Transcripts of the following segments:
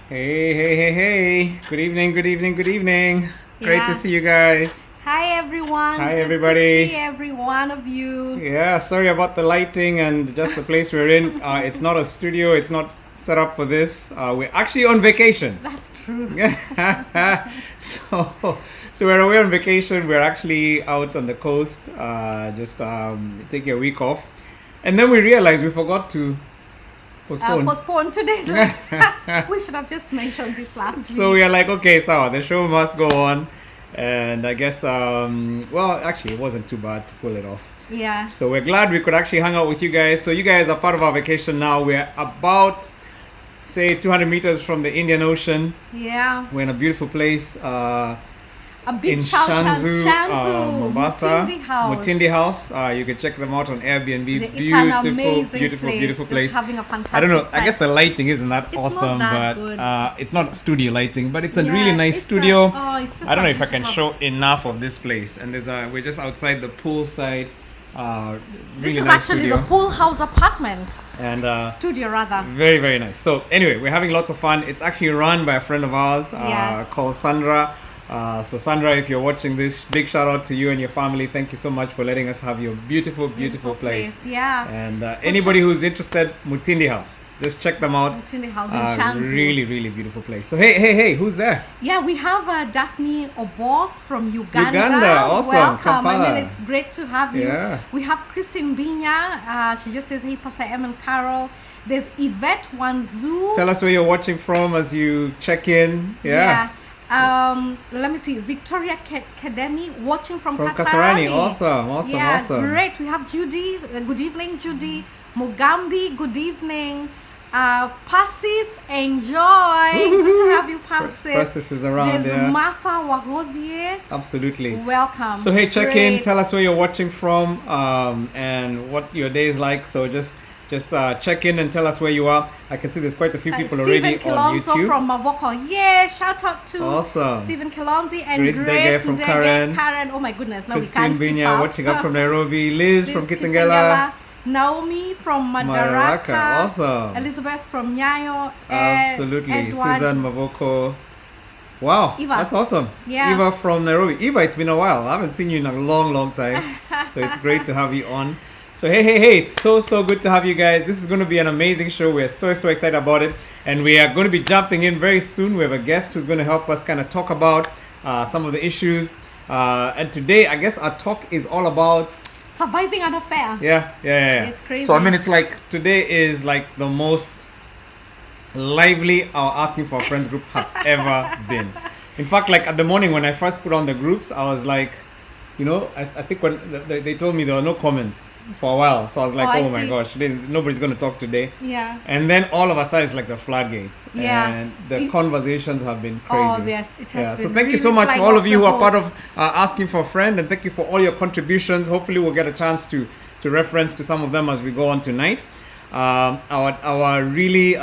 Hey. Good evening, good evening, good evening. Great to Yeah. see you guys. Hi everyone. Hi, Good everybody. to see every one of you. Yeah, sorry about the lighting and just the place we're in. It's not a studio, it's not set up for this. We're actually on vacation. That's true. so we're away on vacation. We're actually out on the coast, just taking a week off. And then we realized we forgot to postpone. Postpone today's. We should have just mentioned this last week. So we are like, okay, so the show must go on. And I guess, well, actually, it wasn't too bad to pull it off. Yeah. So we're glad we could actually hang out with you guys. So you guys are part of our vacation now. We're about, say, 200 meters from the Indian Ocean. Yeah. We're in a beautiful place. A big In shout out Shanzu, Mombasa, Mutindi House. You can check them out on Airbnb. It's an amazing Beautiful Just place. having a fantastic I don't know. time. I guess the lighting isn't that It's not awesome, that but good. it's not studio lighting. But it's a Yeah, really nice it's studio. it's just I don't know a if I can beautiful- show enough of this place. And we're just outside the pool side. This Really is nice actually studio. the pool house apartment. And Studio rather. very nice. So anyway, we're having lots of fun. It's actually run by a friend of ours Yeah. called Sandra. So Sandra, if you're watching this, big shout out to you and your family. Thank you so much for letting us have your beautiful place. Yeah. And So anybody who's interested, Mutindi House, just check them out. Mutindi House in Shanzu. Really beautiful place. So hey, who's there? Yeah, we have Daphne Oboth from Uganda. Awesome. Welcome. Kampala. I mean, it's great to have you. Yeah. We have Christine Binya. She just says, hey, Pastor Em and Carol. There's Yvette Wanzu. Tell us where you're watching from as you check in. Yeah. Let me see. Victoria Kademi watching from Kasarani. Kasarani. Awesome. Great. We have Judy. Good evening, Judy. Mugambi. Good evening. Passis, enjoy. Good to have you, Passis. Passis is around, There's yeah. Martha Wagodie. Absolutely. Welcome. So hey, check in. Great. Tell us where you're watching from, and what your day is like. So just check in and tell us where you are. I can see there's quite a few people already Stephen on Kilonzo YouTube. from Mavoko. Yeah, shout out to Awesome. Stephen Kilonzi and Grace Ndege from Karen. Oh my goodness, now Christine we can't keep Binya up. watching up from Nairobi. Liz from Kitengela. Naomi from Madaraka. Madaraka. Awesome. Elizabeth from Nyayo. Absolutely. Edward. Susan Mavoko. Wow, Eva. that's awesome. Yeah. Eva from Nairobi. Eva, it's been a while. I haven't seen you in a long time. So it's great to have you on. So hey, it's so good to have you guys. This is going to be an amazing show. We're so excited about it. And we are going to be jumping in very soon. We have a guest who's going to help us kind of talk about some of the issues. And today, I guess our talk is all about... Surviving an affair. Yeah. It's crazy. So I mean, it's like today is like the most lively our Asking for a Friends group have ever been. In fact, like at the morning when I first put on the groups, I was like, I think when they told me there were no comments for a while, so I was like, I oh my see. gosh, nobody's going to talk today. Yeah. And then all of a sudden, it's like the floodgates. Yeah. And the conversations have been crazy. Oh, yes, it has So been thank you really so much for flying all off of you the who are hook. part of Asking for a Friend, and thank you for all your contributions. Hopefully, we'll get a chance to reference to some of them as we go on tonight. Our really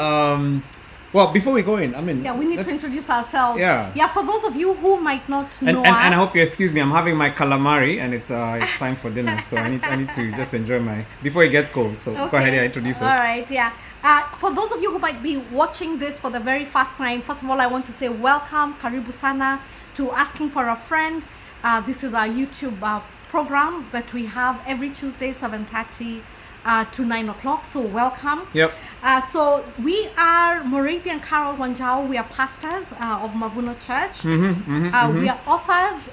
well, before we go in, I mean, Yeah, we need to introduce ourselves. Yeah. Yeah, for those of you who might not know and us. I hope you excuse me. I'm having my calamari, and it's time for dinner, so I need to just enjoy before it gets cold. So go ahead and introduce us. All right, yeah. For those of you who might be watching this for the very first time, first of all, I want to say welcome, karibu sana, to Asking for a Friend. This is our YouTube program that we have every Tuesday, 7:30 to 9 o'clock. So welcome. Yep. So we are Moravi and Carol Wanjao. We are pastors of Mavuno Church. We are authors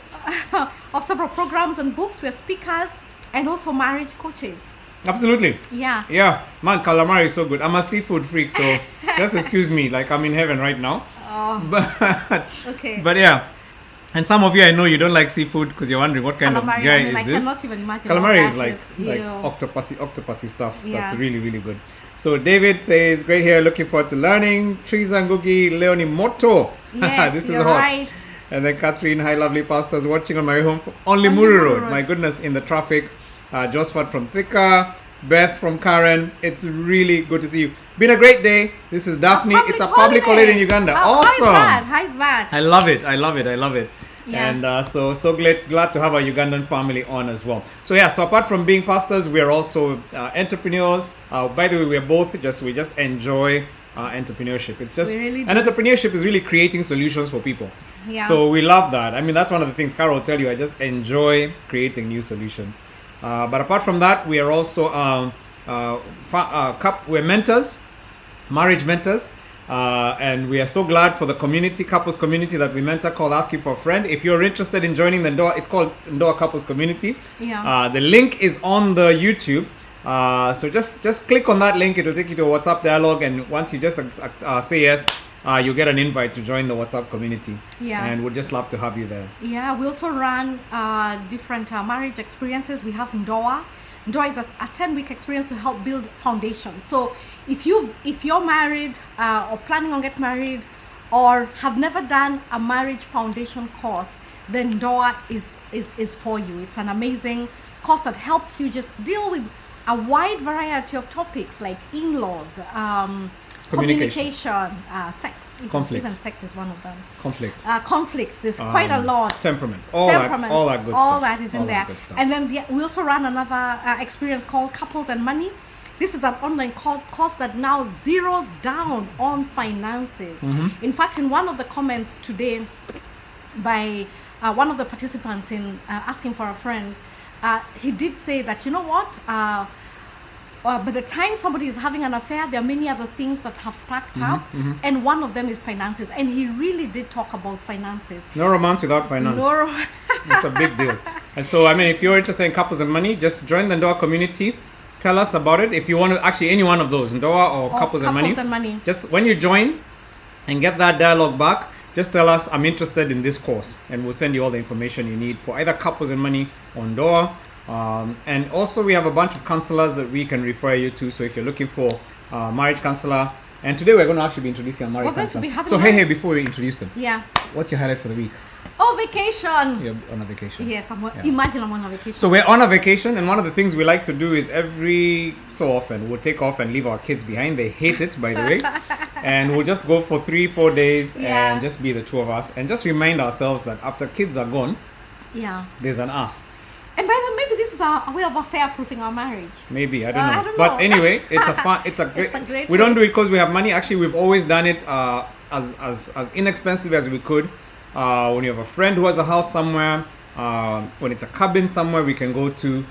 of several programs and books. We are speakers and also marriage coaches. Absolutely. Yeah. Yeah, man, calamari is so good. I'm a seafood freak, so just excuse me, like I'm in heaven right now. Oh, But okay. But yeah, and some of you I know you don't like seafood because you're wondering what kind Calamari, of guy I mean, is I this. cannot even imagine. Calamari what is that like Ew. octopusy stuff. Yeah. That's really good. So David says, great here, looking forward to learning. Teresa Ngugi, Leonie Moto. Yes, this is you're hot. right. And then Catherine, hi lovely pastors, watching on my way home from Only Only Muri Muri Road. Road. My goodness, in the traffic. Josephat from Thika, Beth from Karen. It's really good to see you. Been a great day. This is Daphne. It's a public holiday in Uganda. Awesome. How is that? I love it. Yeah. And so glad to have our Ugandan family on as well. So apart from being pastors, we are also entrepreneurs. By the way, we just enjoy entrepreneurship. It's just, We really and do. entrepreneurship is really creating solutions for people. Yeah. So we love that. I mean, that's one of the things Carol will tell you. I just enjoy creating new solutions. But apart from that, we are also we're mentors, marriage mentors. And we are so glad for the community, couples community that we mentor called Asking for a Friend. If you're interested in joining the Ndoa, it's called Ndoa Couples Community. Yeah. The link is on the YouTube. So just click on that link. It'll take you to a WhatsApp dialogue. And once you just say yes, you'll get an invite to join the WhatsApp community. Yeah. And we'd just love to have you there. Yeah, we also run different marriage experiences. We have Ndoa. Ndoa is a 10-week experience to help build foundations. So if you're married or planning on getting married or have never done a marriage foundation course, then Ndoa is for you. It's an amazing course that helps you just deal with a wide variety of topics like in-laws, communication, sex. Conflict. Even sex is one of them. Conflict. Conflict. There's quite a lot. Temperaments. All that good stuff. All that is in All there. that good stuff. And then we also run another experience called Couples and Money. This is an online course that now zeroes down on finances. Mm-hmm. In fact, in one of the comments today by one of the participants in Asking for a Friend, he did say that, you know what? By the time somebody is having an affair, there are many other things that have stacked up, and one of them is finances. And he really did talk about finances. No romance without finance. It's a big deal. And so, I mean, if you're interested in couples and money, just join the Ndoa community. Tell us about it. If you want to, actually, any one of those, Ndoa or couples and money. Just when you join and get that dialogue back, just tell us, I'm interested in this course, and we'll send you all the information you need for either couples and money or Ndoa. And also we have a bunch of counselors that we can refer you to. So if you're looking for a marriage counselor, and today we're going to actually be introducing a marriage counselor. So hey, before we introduce them, what's your highlight for the week? Oh, vacation. You're on a vacation. Yes, imagine I'm on a vacation. So we're on a vacation, and one of the things we like to do is every so often we'll take off and leave our kids behind. They hate it, by the way. And we'll just go for 3-4 days and just be the two of us and just remind ourselves that after kids are gone, there's an us. And by the way, maybe this is a way of affair-proofing our marriage. Maybe, I don't know. But anyway, it's a great. We don't do it because we have money. Actually, we've always done it as inexpensively as we could. When you have a friend who has a house somewhere, when it's a cabin somewhere, we can go to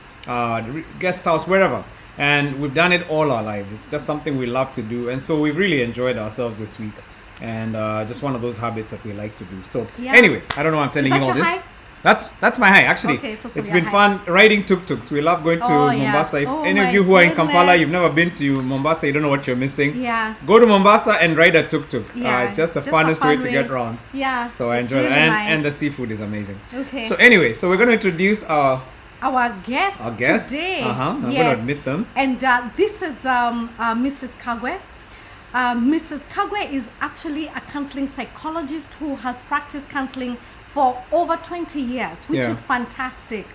guest house, wherever. And we've done it all our lives. It's just something we love to do, and so we've really enjoyed ourselves this week. And just one of those habits that we like to do. So anyway, I don't know why I'm telling you all this. High? That's my high, actually. Okay, it's been fun riding tuk-tuks. We love going to Mombasa. If any of you who are in Kampala, you've never been to Mombasa, you don't know what you're missing. Go to Mombasa and ride a tuk-tuk. It's just the funnest way to get around. So I enjoy it. And the seafood is amazing. Okay. So anyway, so we're going to introduce our guest today. I'm going to admit them. And this is Mrs. Kagwe. Mrs. Kagwe is actually a counseling psychologist who has practiced counseling for over 20 years, which is fantastic.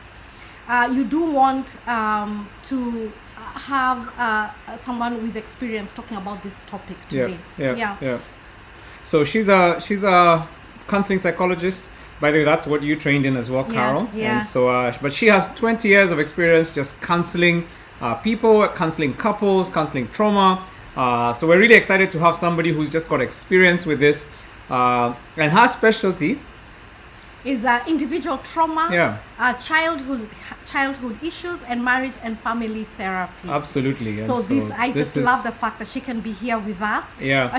You do want to have someone with experience talking about this topic today. Yeah. So she's a counseling psychologist. By the way, that's what you trained in as well, Carol. And so, but she has 20 years of experience just counseling people, counseling couples, counseling trauma. So we're really excited to have somebody who's just got experience with this. And her specialty is individual trauma, childhood issues, and marriage and family therapy. Absolutely. And so I just love the fact that she can be here with us.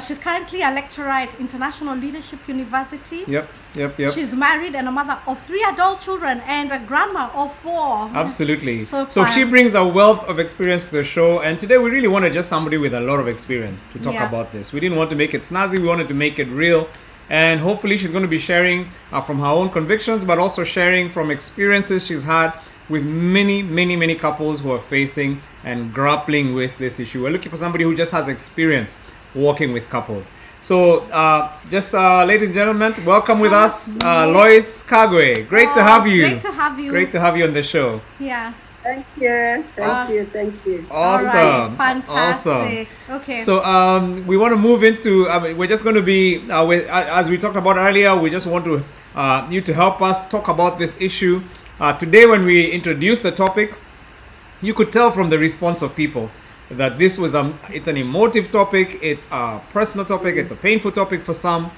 She's currently a lecturer at International Leadership University. Yep. She's married and a mother of 3 adult children and a grandma of 4. Absolutely. So she brings a wealth of experience to the show, and today we really wanted just somebody with a lot of experience to talk about this. We didn't want to make it snazzy, we wanted to make it real. And hopefully she's going to be sharing from her own convictions, but also sharing from experiences she's had with many couples who are facing and grappling with this issue. We're looking for somebody who just has experience working with couples. So ladies and gentlemen, welcome with us, Lois Kagwe. Great to have you. Great to have you on the show. Thank you. Thank you. Awesome. Right. Fantastic. Awesome. Okay. So we want to move into, we're just going to be, as we talked about earlier, we just want to you to help us talk about this issue. Today when we introduced the topic, you could tell from the response of people that this was it's an emotive topic, it's a personal topic, it's a painful topic for some,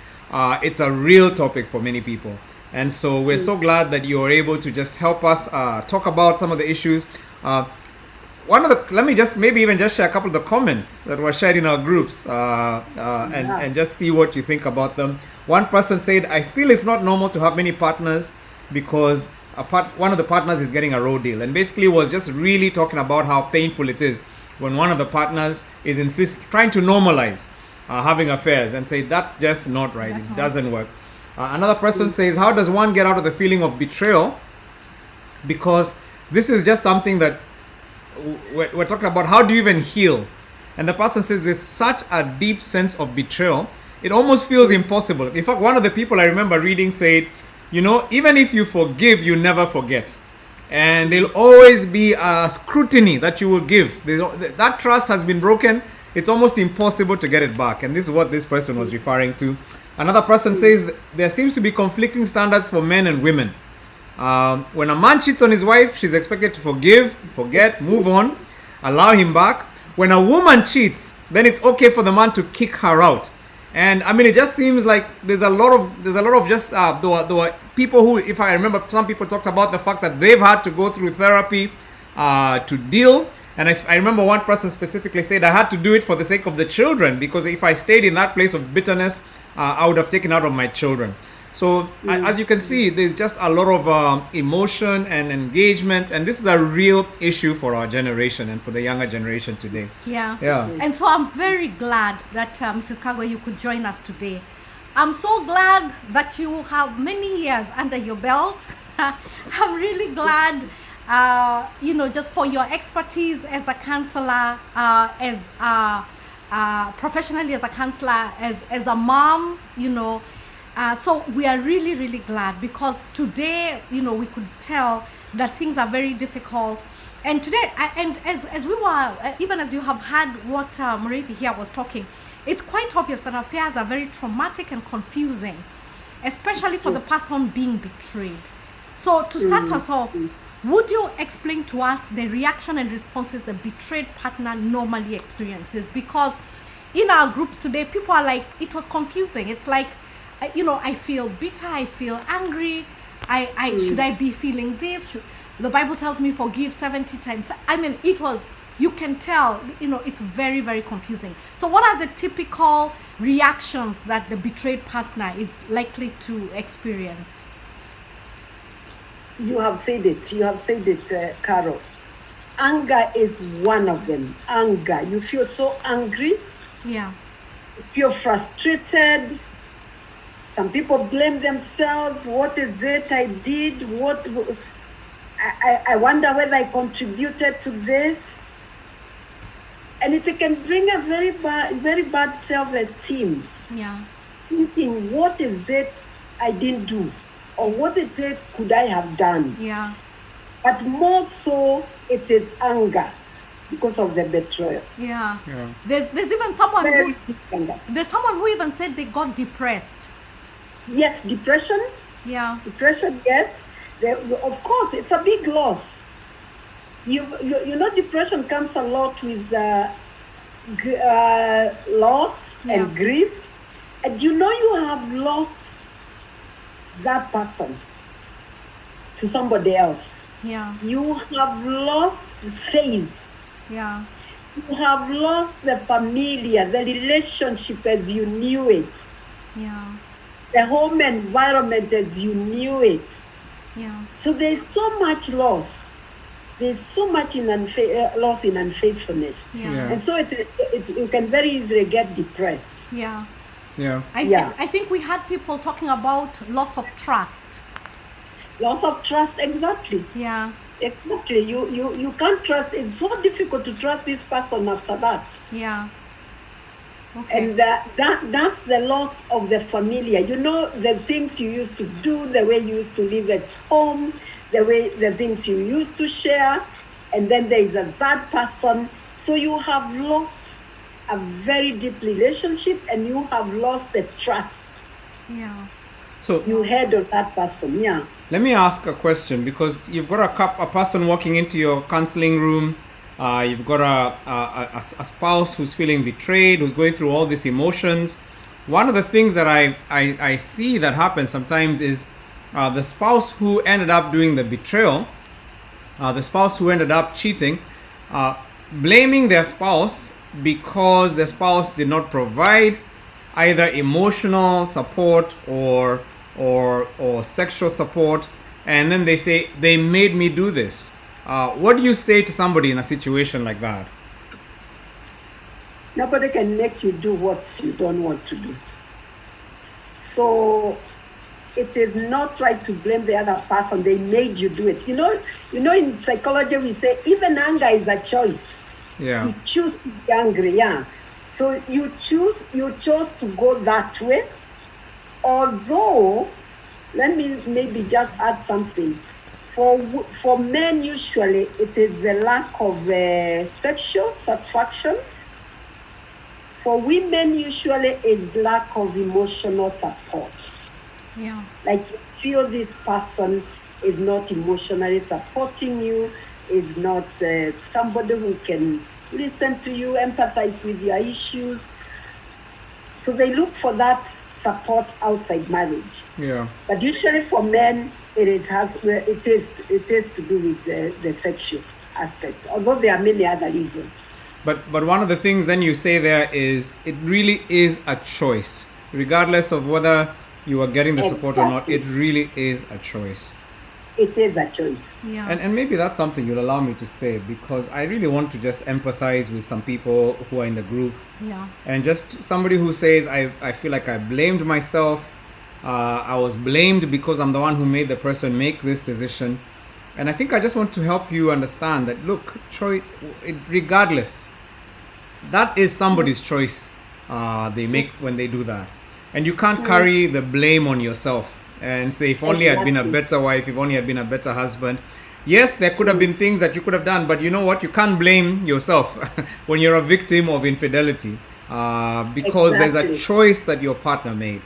it's a real topic for many people. And so we're so glad that you're able to just help us talk about some of the issues. Let me just maybe even just share a couple of the comments that were shared in our groups and just see what you think about them. One person said, I feel it's not normal to have many partners because one of the partners is getting a raw deal, and basically was just really talking about how painful it is when one of the partners is trying to normalize having affairs and say that's just not right. It doesn't work. Another person says, how does one get out of the feeling of betrayal? Because this is just something that we're talking about. How do you even heal? And the person says there's such a deep sense of betrayal, it almost feels impossible. In fact, one of the people I remember reading said, even if you forgive, you never forget. And there'll always be a scrutiny that you will give. That trust has been broken. It's almost impossible to get it back. And this is what this person was referring to. Another person says there seems to be conflicting standards for men and women. When a man cheats on his wife, she's expected to forgive, forget, move on, allow him back. When a woman cheats, then it's okay for the man to kick her out. And I mean, it just seems like there's a lot of just there were people who, if I remember, some people talked about the fact that they've had to go through therapy to deal. And I remember one person specifically said, I had to do it for the sake of the children, because if I stayed in that place of bitterness, I would have taken out of my children. So as you can see, there's just a lot of emotion and engagement, and this is a real issue for our generation and for the younger generation today. Yeah. Yeah. And so I'm very glad that Mrs. Kagwe, you could join us today. I'm so glad that you have many years under your belt. I'm really glad, just for your expertise as a counselor, professionally as a counselor, as a mom, so we are really, really glad, because today, we could tell that things are very difficult. And today, and as we were, even as you have had what Muriithi here was talking, it's quite obvious that affairs are very traumatic and confusing, especially for the person being betrayed. So to start us off, would you explain to us the reaction and responses the betrayed partner normally experiences? Because in our groups today, people are like, it was confusing. It's like, I feel bitter, I feel angry, should I be feeling this? The Bible tells me forgive 70 times. I mean, you can tell, it's very, very confusing. So what are the typical reactions that the betrayed partner is likely to experience? You have said it, Carol. Anger is one of them. Anger. You feel so angry. Yeah. You feel frustrated. Some people blame themselves. What is it I did? I wonder whether I contributed to this. And it can bring a very bad self-esteem. Yeah. Thinking, what is it I didn't do? Or what is it could I have done? Yeah. But more so, it is anger because of the betrayal. Yeah. Yeah. There's even someone who even said they got depressed. Yes, depression. Yeah. Depression, yes. Of course, it's a big loss. Depression comes a lot with loss and grief. And you have lost that person to somebody else. Yeah. You have lost faith. Yeah. You have lost the familiar, the relationship as you knew it. Yeah. The home environment as you knew it. Yeah. So there's so much loss. There's so much loss in unfaithfulness. Yeah. And so you can very easily get depressed. Yeah. Yeah. I think we had people talking about loss of trust. Loss of trust, exactly. Yeah. Exactly. You can't trust. It's so difficult to trust this person after that. Yeah. Okay. And that's the loss of the familiar. The things you used to do, the way you used to live at home, the things you used to share, and then there is a bad person. So you have lost a very deep relationship, and you have lost the trust. Yeah. So you had of that person. Yeah. Let me ask a question, because you've got a person walking into your counseling room You've got a spouse who's feeling betrayed, who's going through all these emotions. One of the things that I see that happens sometimes is the spouse who ended up doing the betrayal, the spouse who ended up cheating, blaming their spouse because their spouse did not provide either emotional support or sexual support, and then they say they made me do this. What do you say to somebody in a situation like that? Nobody can make you do what you don't want to do. So it is not right to blame the other person. They made you do it. You know, in psychology we say even anger is a choice. Yeah. You choose to be angry, yeah. So you chose to go that way. Although, let me maybe just add something. For men, usually it is the lack of sexual satisfaction. For women, usually is lack of emotional support. Yeah. Like you feel this person is not emotionally supporting you, is not somebody who can listen to you, empathize with your issues. So they look for that support outside marriage. Yeah. But usually for men, it is to do with the sexual aspect, although there are many other reasons. But one of the things then you say there is it really is a choice, regardless of whether you are getting the support or not. It really is a choice. It is a choice. Yeah. And maybe that's something you'll allow me to say, because I really want to just empathize with some people who are in the group. Yeah. And just somebody who says, I feel like I blamed myself. I was blamed because I'm the one who made the person make this decision. And I think I just want to help you understand that, look, choice, regardless, that is somebody's choice they make when they do that. And you can't carry the blame on yourself and say, if only I'd been a better wife, if only I'd been a better husband. Yes, there could have been things that you could have done, but you know what? You can't blame yourself when you're a victim of infidelity because there's a choice that your partner made.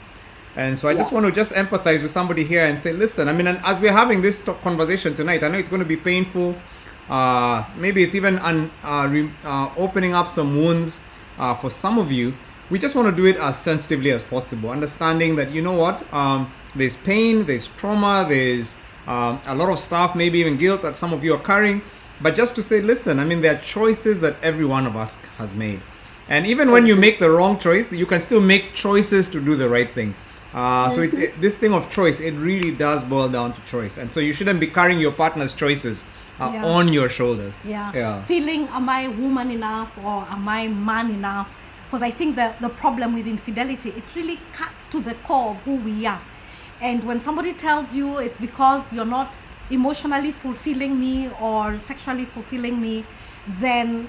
And so I just want to just empathize with somebody here and say, listen, I mean, and as we're having this conversation tonight, I know it's going to be painful. Maybe it's even opening up some wounds for some of you. We just want to do it as sensitively as possible, understanding that, you know what, there's pain, there's trauma, there's a lot of stuff, maybe even guilt that some of you are carrying. But just to say, listen, I mean, there are choices that every one of us has made. And even when you make the wrong choice, you can still make choices to do the right thing. So this thing of choice, it really does boil down to choice. And so you shouldn't be carrying your partner's choices on your shoulders. Yeah. Feeling, am I woman enough or am I man enough? Because I think the problem with infidelity, it really cuts to the core of who we are. And when somebody tells you it's because you're not emotionally fulfilling me or sexually fulfilling me, then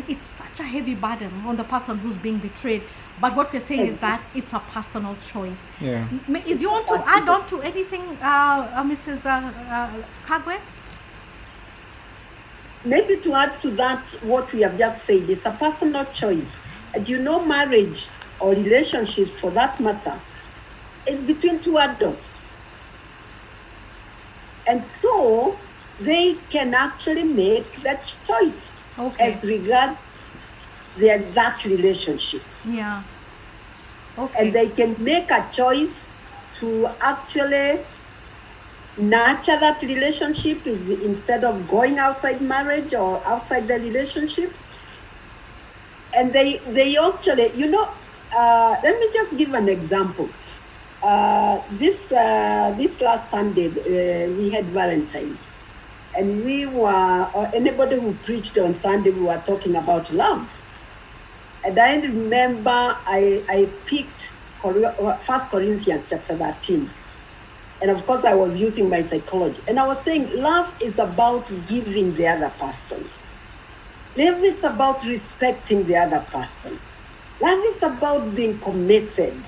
it's such a heavy burden on the person who's being betrayed. But what we're saying is that it's a personal choice. Yeah. Do you want to add on to anything, Mrs. Kagwe? Maybe to add to that, what we have just said, it's a personal choice. And you know, marriage or relationship, for that matter, is between two adults. And so they can actually make that choice as regards that relationship. Yeah. Okay. And they can make a choice to actually nurture that relationship instead of going outside marriage or outside the relationship. And they actually, you know, let me just give an example. This last Sunday, we had Valentine. And we were, or anybody who preached on Sunday, we were talking about love. And I remember I picked 1 Corinthians chapter 13. And of course, I was using my psychology. And I was saying, love is about giving the other person. Love is about respecting the other person. Love is about being committed.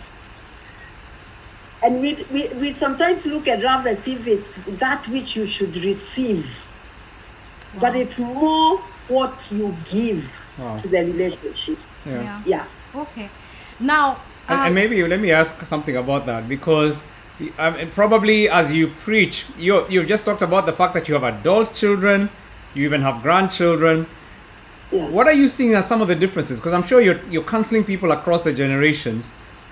And we sometimes look at love as if it's that which you should receive. Wow. But it's more what you give to the relationship. Yeah. Okay. Now, and maybe let me ask something about that, because probably as you preach, you've just talked about the fact that you have adult children, you even have grandchildren. Yeah. What are you seeing as some of the differences? Because I'm sure you're counseling people across the generations.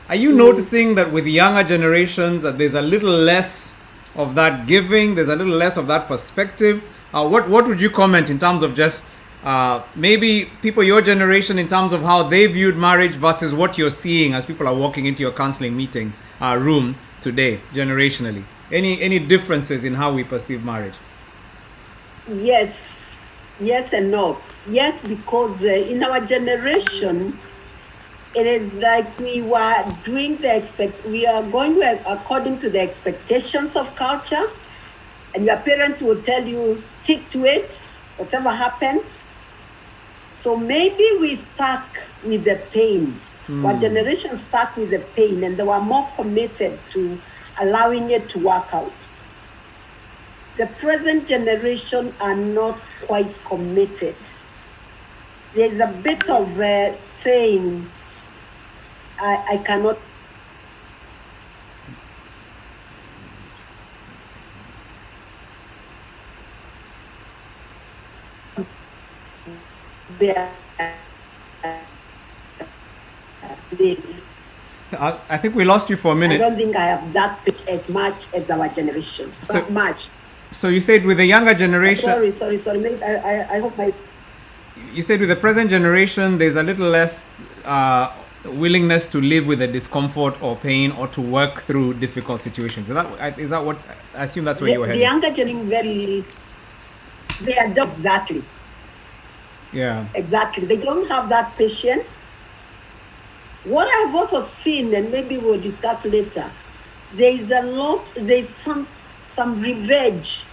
Are you noticing that with younger generations that there's a little less of that giving, there's a little less of that perspective? What would you comment in terms of just maybe people your generation in terms of how they viewed marriage versus what you're seeing as people are walking into your counseling meeting room today, generationally? Any differences in how we perceive marriage? Yes and no. Yes, because in our generation, it is like we were doing we are going according to the expectations of culture, and your parents will tell you, stick to it, whatever happens. So maybe we stuck with the pain. Our generation stuck with the pain, and they were more committed to allowing it to work out. The present generation are not quite committed. There's a bit of saying, I cannot bear this. I think we lost you for a I minute. don't think I have that as much as our generation. So- Not much. So you said with the younger generation, Sorry. Maybe I hope my... you said with the present generation, there's a little less willingness to live with the discomfort or pain or to work through difficult situations. Is that what, I assume that's where you were The heading? younger generation, they adopt exactly. Yeah. Exactly. They don't have that patience. What I've also seen, and maybe we'll discuss later, there's some revenge.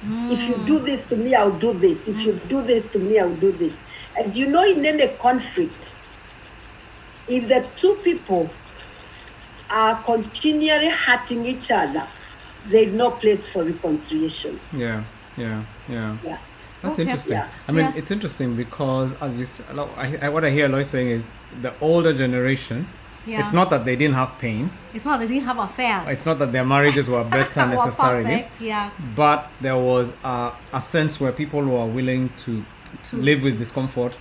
If you do this to me, I'll do this. If you do this to me, I'll do this. And you know, in any conflict, if the two people are continually hurting each other, there's no place for reconciliation. Yeah. That's Okay. interesting. Yeah. I mean, Yeah. it's interesting because, as you said, what I hear Lois saying is the older generation. Yeah. It's not that they didn't have pain. It's not they didn't have affairs. It's not that their marriages were better Were necessarily. perfect, yeah. But there was a sense where people were willing to live with discomfort,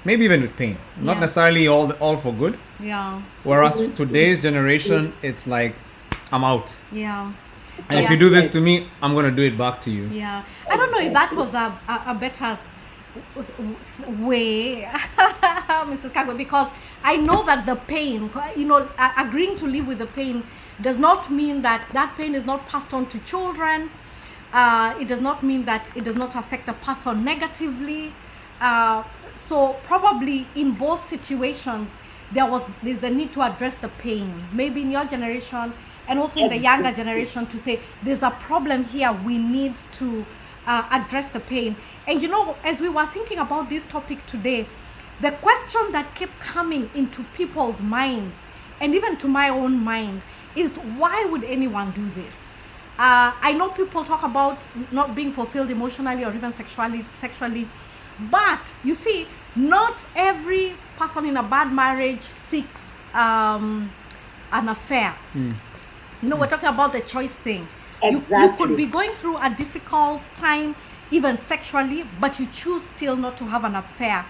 maybe even with pain. Not Yeah. necessarily all for good. Yeah. Whereas today's generation, it's like, I'm out. Yeah. And if Yeah. you do this Yes. to me, I'm going to do it back to you. Yeah, I don't know if that was a better way, Mrs. Kagwe, because I know that the pain, agreeing to live with the pain does not mean that pain is not passed on to children. It does not mean that it does not affect the person negatively. So probably in both situations, there's the need to address the pain. Maybe in your generation and also in the younger generation to say there's a problem here, we need to address the pain. And as we were thinking about this topic today, the question that kept coming into people's minds and even to my own mind is, why would anyone do this? I know people talk about not being fulfilled emotionally or even sexually, but you see, not every person in a bad marriage seeks an affair. We're talking about the choice thing. You could be going through a difficult time, even sexually, but you choose still not to have an affair.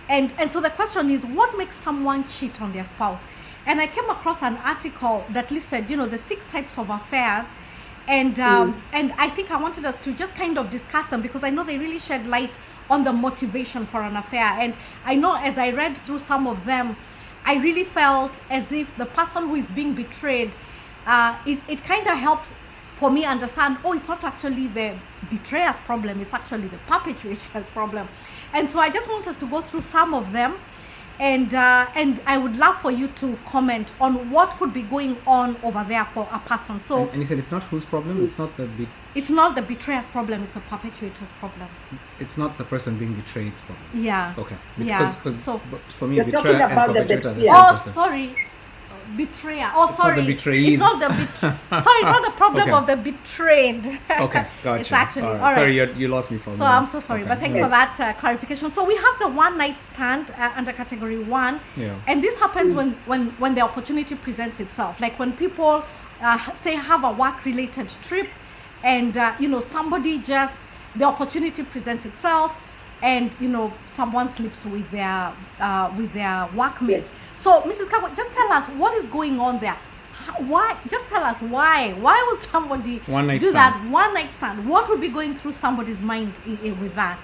And so the question is, what makes someone cheat on their spouse? And I came across an article that listed, the 6 types of affairs. And I think I wanted us to just kind of discuss them because I know they really shed light on the motivation for an affair. And I know as I read through some of them, I really felt as if the person who is being betrayed, it kind of helped for me understand, it's not actually the betrayer's problem, it's actually the perpetrator's problem. And so I just want us to go through some of them, and I would love for you to comment on what could be going on over there for a person. So And you said it's not whose problem? It's not it's not the betrayer's problem, it's the perpetrator's problem. it's not the person being betrayed's problem. Yeah. Okay. Yeah. Because So- but for me, You're betrayer talking and about the perpetrator are the betrayer. same Oh, person. sorry. Betrayer. not Sorry. the betrayees. It's not the sorry, it's not the problem Okay. of the betrayed. Okay, gotcha. It's actually all right. all right. Sorry, you lost me for a So minute. I'm so sorry, Okay. but thanks for that clarification. So we have the one night stand under category 1, Yeah. and this happens when the opportunity presents itself. Like when people say have a work-related trip, and somebody the opportunity presents itself, and someone sleeps with their workmate. So Mrs. Kako, just tell us what is going on there. Why? Just tell us why would somebody do that one night stand? What would be going through somebody's mind with that?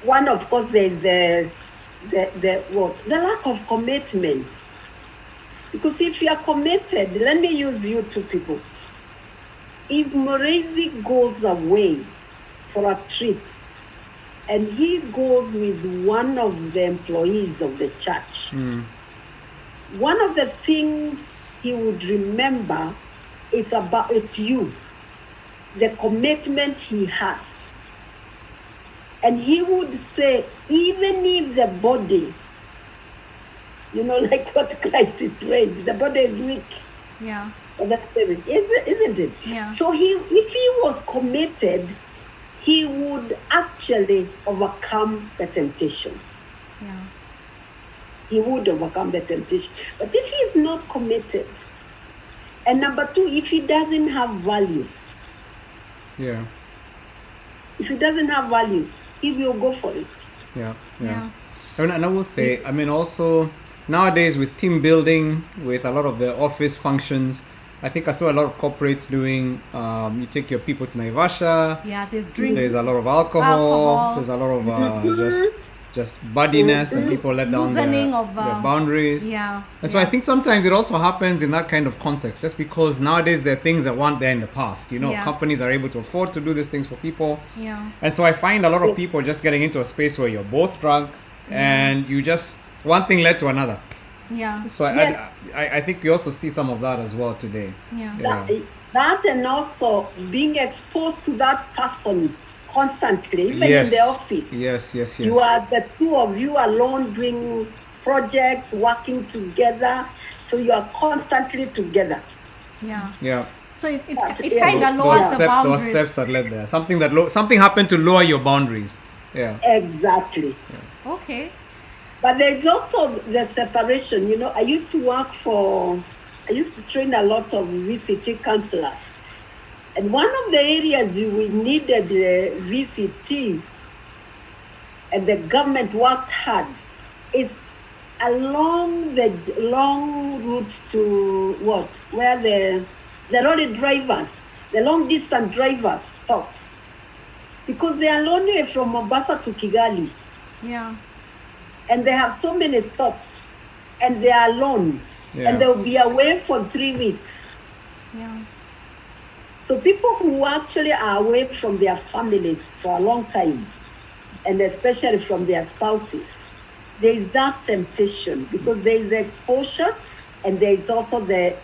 One, of course, there's the lack of commitment. Because if you are committed, let me use you two people. If Morezi goes away for a trip and he goes with one of the employees of the church, one of the things he would remember, it's you, the commitment he has. And he would say, even if the body, like what Christ is praying, the body is weak. Yeah. Of the spirit, isn't it? Yeah. So if he was committed, he would actually overcome the temptation. Yeah. He would overcome the temptation. But if he's not committed, and number two, if he doesn't have values, Yeah. if he doesn't have values, he will go for it. Yeah. Yeah. And I will say, also nowadays with team building, with a lot of the office functions, I think I saw a lot of corporates doing, you take your people to Naivasha. Yeah, there's drink. There's a lot of alcohol. There's a lot of just buddiness, and people let down their boundaries. Yeah. And so I think sometimes it also happens in that kind of context, just because nowadays there are things that weren't there in the past. Companies are able to afford to do these things for people. Yeah. And so I find a lot of people just getting into a space where you're both drunk and you just, one thing led to another. Yeah. So I think you also see some of that as well today. Yeah. That and also being exposed to that person constantly, even in the office. Yes. You are the two of you alone doing projects, working together. So you are constantly together. Yeah. So it kind of lowers the boundaries. Those steps that led there. Something happened to lower your boundaries. Yeah. Exactly. Yeah. Okay. But there's also the separation. I used to train a lot of VCT counselors. And one of the areas we needed VCT, and the government worked hard, is along the long routes to where the lorry drivers, the long distance drivers stop. Because they are lonely from Mombasa to Kigali. Yeah. And they have so many stops, and they are alone, and they'll be away for 3 weeks. Yeah. So people who actually are away from their families for a long time, and especially from their spouses, there is that temptation, because there is exposure, and there is also the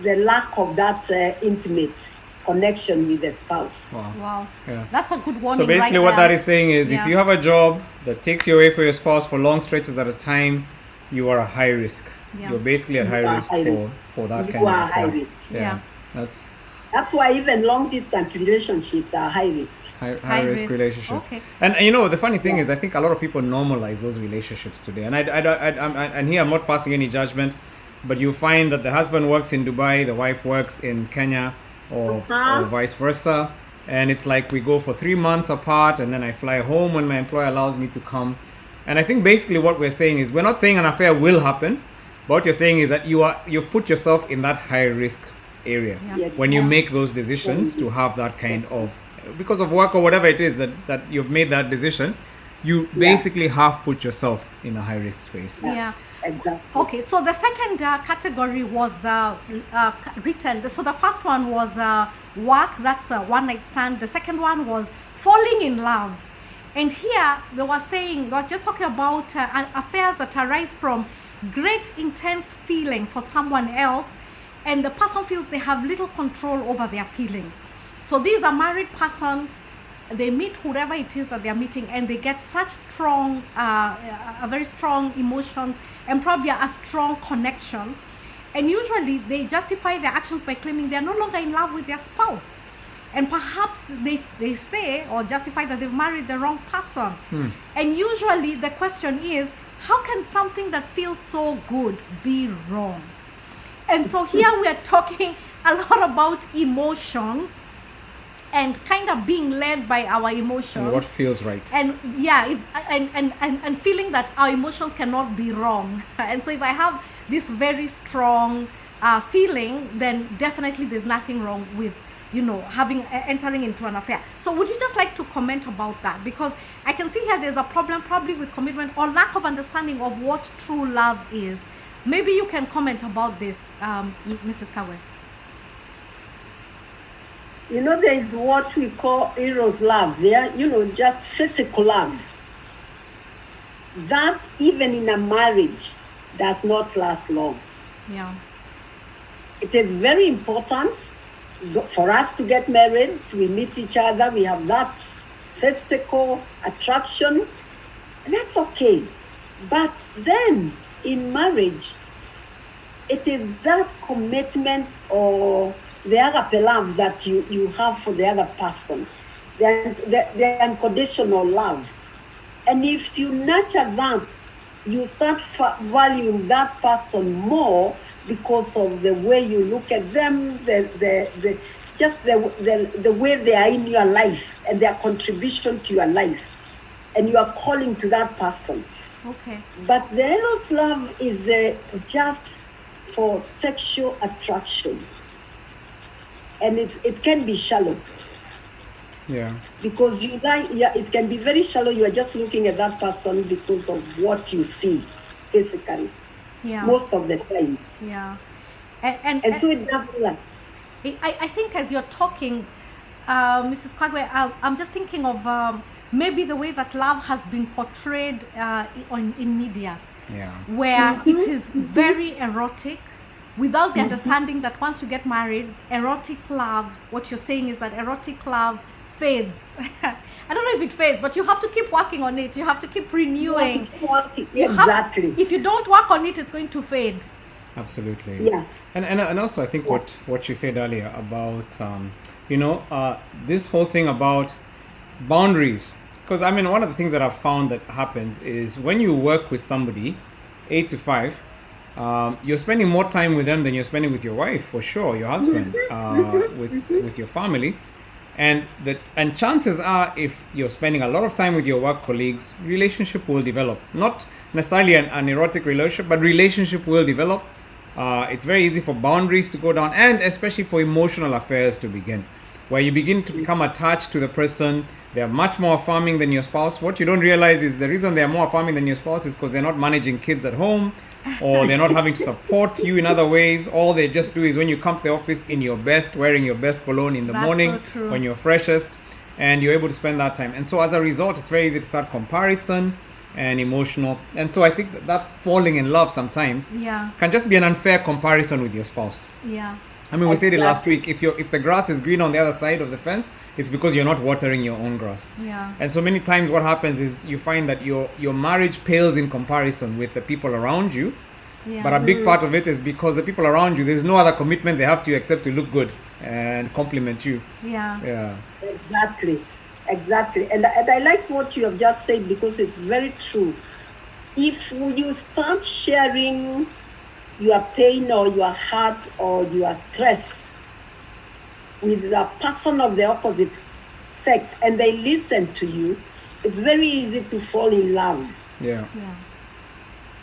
lack of that intimate connection with the spouse. Wow. Yeah. That's a good warning. So basically what that is saying is, if you have a job that takes you away from your spouse for long stretches at a time, you are a high risk. Yeah. You're basically at high risk for that kind of high risk. Yeah. That's why even long distance relationships are high risk. High risk relationships. Okay. And the funny thing is, I think a lot of people normalize those relationships today. And here I'm not passing any judgment, but you find that the husband works in Dubai, the wife works in Kenya, or vice versa. And it's like we go for 3 months apart, and then I fly home when my employer allows me to come. And I think basically what we're saying is, we're not saying an affair will happen, but what you're saying is that you've put yourself in that high risk area when you make those decisions to have that kind of, because of work or whatever it is that you've made that decision, you basically have put yourself in a high risk space. Yeah. Exactly. Okay, so the second category was written. So the first one was work, that's a one night stand. The second one was falling in love. And here they were just talking about affairs that arise from great intense feeling for someone else, and the person feels they have little control over their feelings. So this is a married person. They meet whoever it is that they're meeting, and they get such strong, very strong emotions, and probably a strong connection. And usually they justify their actions by claiming they're no longer in love with their spouse. And perhaps they say or justify that they've married the wrong person. And usually the question is, how can something that feels so good be wrong? And so here we are talking a lot about emotions. and kind of being led by our emotions. And what feels right. And and feeling that our emotions cannot be wrong. And so if I have this very strong feeling, then definitely there's nothing wrong with entering into an affair. So would you just like to comment about that? Because I can see here there's a problem probably with commitment or lack of understanding of what true love is. Maybe you can comment about this, Mrs. Kawe. There is what we call eros love. There, just physical love. That even in a marriage does not last long. Yeah. It is very important for us to get married. We meet each other. We have that physical attraction. And that's okay. But then in marriage, it is that commitment or the agape love that you have for the other person, the unconditional love. And if you nurture that, you start valuing that person more because of the way you look at them, the way they are in your life and their contribution to your life. And you are calling to that person. Okay. But the eros love is just for sexual attraction. And it can be shallow. Yeah. Because it can be very shallow. You are just looking at that person because of what you see physically. Yeah. Most of the time. Yeah. And so it doesn't last. I think as you're talking, Mrs. Kwagwe, I'm just thinking of maybe the way that love has been portrayed in media. Yeah. Where it is very erotic, without the understanding that once you get married, erotic love, what you're saying is that erotic love fades. I don't know if it fades, but you have to keep working on it. You have to keep renewing. Exactly. If you don't work on it, it's going to fade. Absolutely. Yeah. And also I think what you said earlier about this whole thing about boundaries. Because one of the things that I've found that happens is when you work with somebody 8 to 5, you're spending more time with them than you're spending with your wife, for sure, your husband, with your family. And chances are, if you're spending a lot of time with your work colleagues, relationship will develop. Not necessarily an erotic relationship, but relationship will develop. It's very easy for boundaries to go down, and especially for emotional affairs to begin, where you begin to become attached to the person. They're much more affirming than your spouse. What you don't realize is the reason they're more affirming than your spouse is because they're not managing kids at home, or they're not having to support you in other ways. All they just do is when you come to the office in your best, wearing your best cologne in the morning, so when you're freshest, and you're able to spend that time. And so as a result, it's very easy to start comparison and emotional. And so I think that falling in love sometimes can just be an unfair comparison with your spouse. Yeah. We said it last week. If the grass is green on the other side of the fence, it's because you're not watering your own grass. Yeah. And so many times what happens is you find that your marriage pales in comparison with the people around you. Yeah. But a big part of it is because the people around you, there's no other commitment they have to you except to look good and compliment you. Yeah. Yeah. Exactly. And I like what you have just said because it's very true. If you start sharing your pain or your hurt or your stress with a person of the opposite sex and they listen to you, it's very easy to fall in love. Yeah.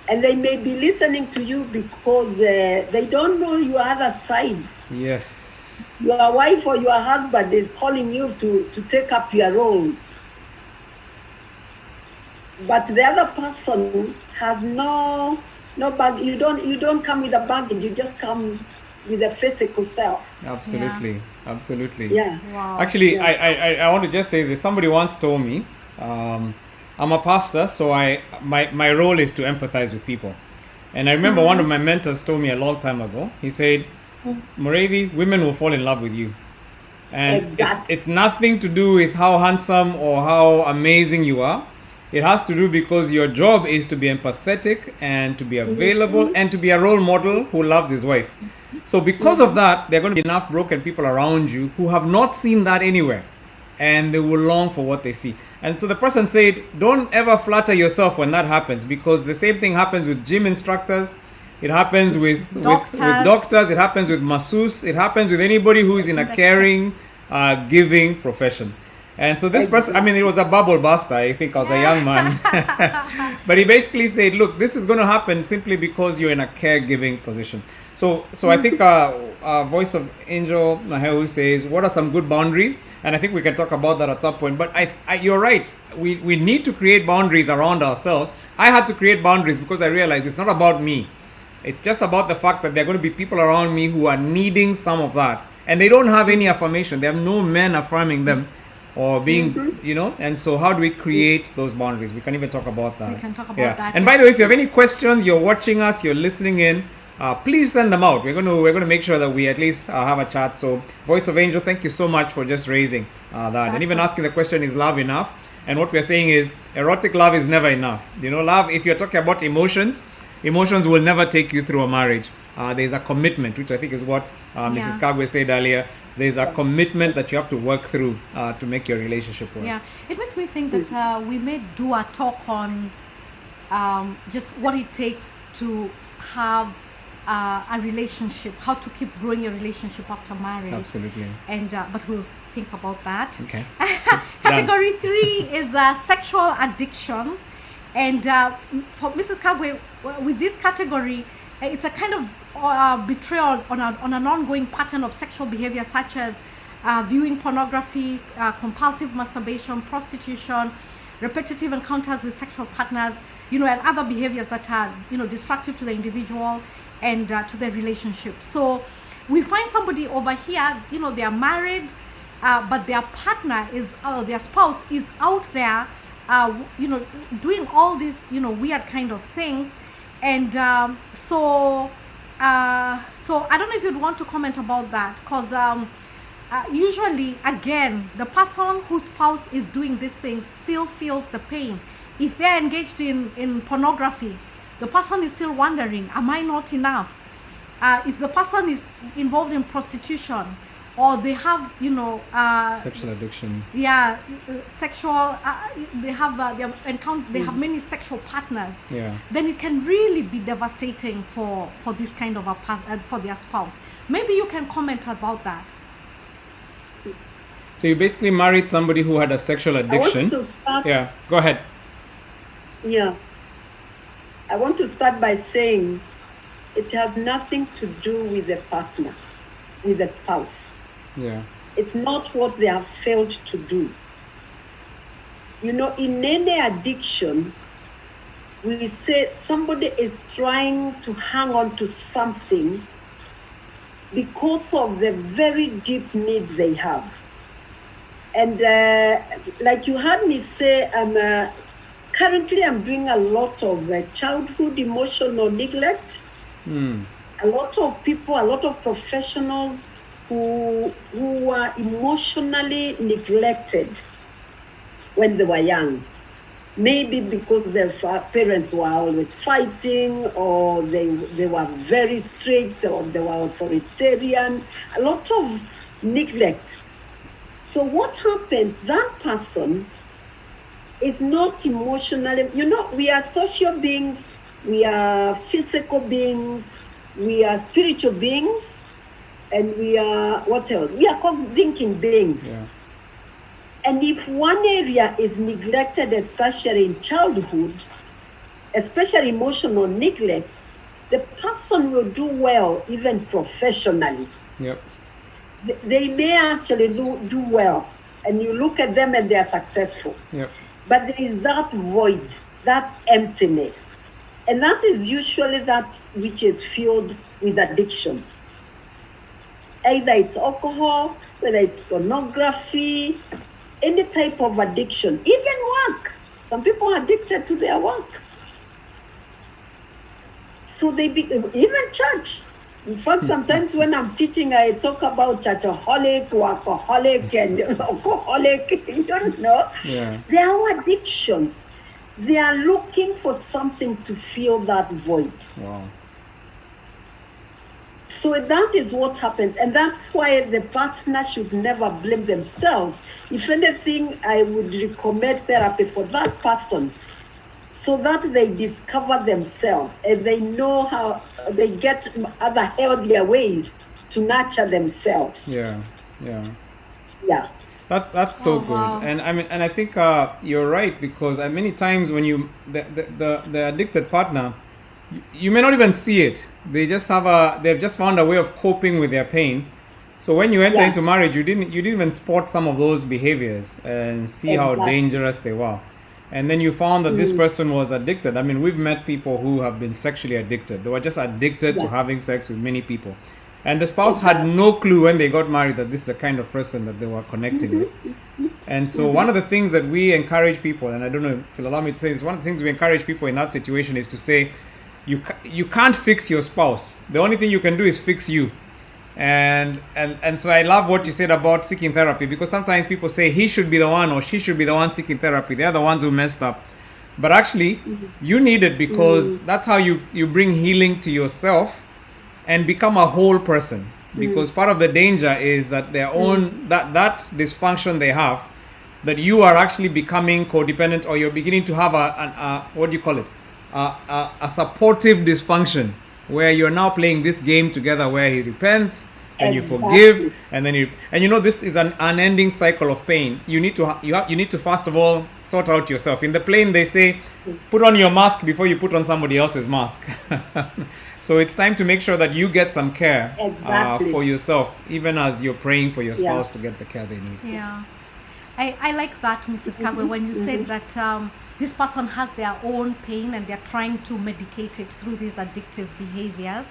And they may be listening to you because they don't know your other side. Yes. Your wife or your husband is calling you to take up your role. But the other person has no bag. You don't come with a baggage. You just come with a physical self. Absolutely. Yeah. Wow. Actually, I want to just say this. Somebody once told me, I'm a pastor, so my role is to empathize with people. And I remember one of my mentors told me a long time ago. He said, Moravi, women will fall in love with you. And it's nothing to do with how handsome or how amazing you are. It has to do because your job is to be empathetic and to be available and to be a role model who loves his wife. So because of that, there are going to be enough broken people around you who have not seen that anywhere, and they will long for what they see. And so the person said, don't ever flatter yourself when that happens, because the same thing happens with gym instructors. It happens with doctors. It happens with masseuse. It happens with anybody who is in a caring giving profession. And so this person, I mean, it was a bubble buster, I think, as a young man. But he basically said, look, this is going to happen simply because you're in a caregiving position. So I think Voice of Angel Nahewu says, what are some good boundaries? And I think we can talk about that at some point. But you're right. We need to create boundaries around ourselves. I had to create boundaries because I realized it's not about me. It's just about the fact that there are going to be people around me who are needing some of that. And they don't have any affirmation. They have no men affirming them or being, and so how do we create those boundaries? We can even talk about that. We can talk about that. And by the way, if you have any questions, you're watching us, you're listening in, please send them out. We're going to make sure that we at least have a chat. So Voice of Angel, thank you so much for just raising that. And even asking the question, is love enough? And what we're saying is erotic love is never enough. Love, if you're talking about emotions will never take you through a marriage. There's a commitment, which I think is what Mrs. Kagwe said earlier. There's a commitment that you have to work through to make your relationship work. Yeah, it makes me think that we may do a talk on just what it takes to have a relationship, how to keep growing your relationship after marriage. Absolutely. And but we'll think about that. Okay. Category 3 is sexual addictions. And for Mrs. Kagwe, with this category, it's a kind of betrayal on an ongoing pattern of sexual behavior, such as viewing pornography, compulsive masturbation, prostitution, repetitive encounters with sexual partners, and other behaviors that are, destructive to the individual and to their relationship. So we find somebody over here, they are married, but their partner their spouse is out there, doing all these, weird kind of things. And so I don't know if you'd want to comment about that, because usually, again, the person whose spouse is doing these things still feels the pain. If they're engaged in pornography, the person is still wondering, am I not enough? If the person is involved in prostitution, or they have, sexual addiction. Yeah, sexual. They have many sexual partners. Yeah. Then it can really be devastating for this kind of for their spouse. Maybe you can comment about that. So you basically married somebody who had a sexual addiction. I want to start. Yeah. Go ahead. Yeah. I want to start by saying it has nothing to do with the partner, with the spouse. Yeah. It's not what they have failed to do. In any addiction, we say somebody is trying to hang on to something because of the very deep need they have. And like you heard me say, currently I'm doing a lot of childhood emotional neglect. A lot of people, a lot of professionals who were emotionally neglected when they were young. Maybe because their parents were always fighting, or they were very strict, or they were authoritarian. A lot of neglect. So what happens, that person is not emotionally, we are social beings, we are physical beings, we are spiritual beings, and we are, what else? We are thinking beings. Yeah. And if one area is neglected, especially in childhood, especially emotional neglect, the person will do well even professionally. Yep. They may actually do well, and you look at them and they are successful. Yep. But there is that void, that emptiness. And that is usually that which is filled with addiction. Either it's alcohol, whether it's pornography, any type of addiction, even work. Some people are addicted to their work. So even church. In fact, sometimes when I'm teaching, I talk about churchaholic, workaholic, and alcoholic. You don't know. Yeah. They are addictions. They are looking for something to fill that void. Wow. So that is what happens. And that's why the partner should never blame themselves. If anything, I would recommend therapy for that person, so that they discover themselves and they know how they get other healthier ways to nurture themselves. Yeah. Yeah. Yeah. That's so Oh, good. wow. And I think you're right, because many times when you the addicted partner, you may not even see it. They've just found a way of coping with their pain. So when you enter Yeah. into marriage, you didn't even spot some of those behaviors and see how Exactly. dangerous they were. And then you found that this person was addicted. I mean, we've met people who have been sexually addicted. They were just addicted to Yeah. having sex with many people. And the spouse had Exactly. no clue when they got married that this is the kind of person that they were connecting with. And so one of the things that we encourage people, and I don't know if you'll allow me to say this, one of the things we encourage people in that situation is to say, you can't fix your spouse. The only thing you can do is fix you. And so I love what you said about seeking therapy, because sometimes people say he should be the one or she should be the one seeking therapy. They're the ones who messed up. But actually, you need it, because that's how you bring healing to yourself and become a whole person. Because part of the danger is that their own that dysfunction they have, that you are actually becoming codependent, or you're beginning to have a what do you call it, a supportive dysfunction, where you're now playing this game together, where he repents and you Exactly. forgive, and then this is an unending cycle of pain. You need to first of all sort out yourself. In the plane they say, put on your mask before you put on somebody else's mask. So it's time to make sure that you get some care Exactly. for yourself, even as you're praying for your Yeah. spouse to get the care they need. Yeah. I like that, Mrs. Kagwe, when you said that this person has their own pain and they're trying to medicate it through these addictive behaviors.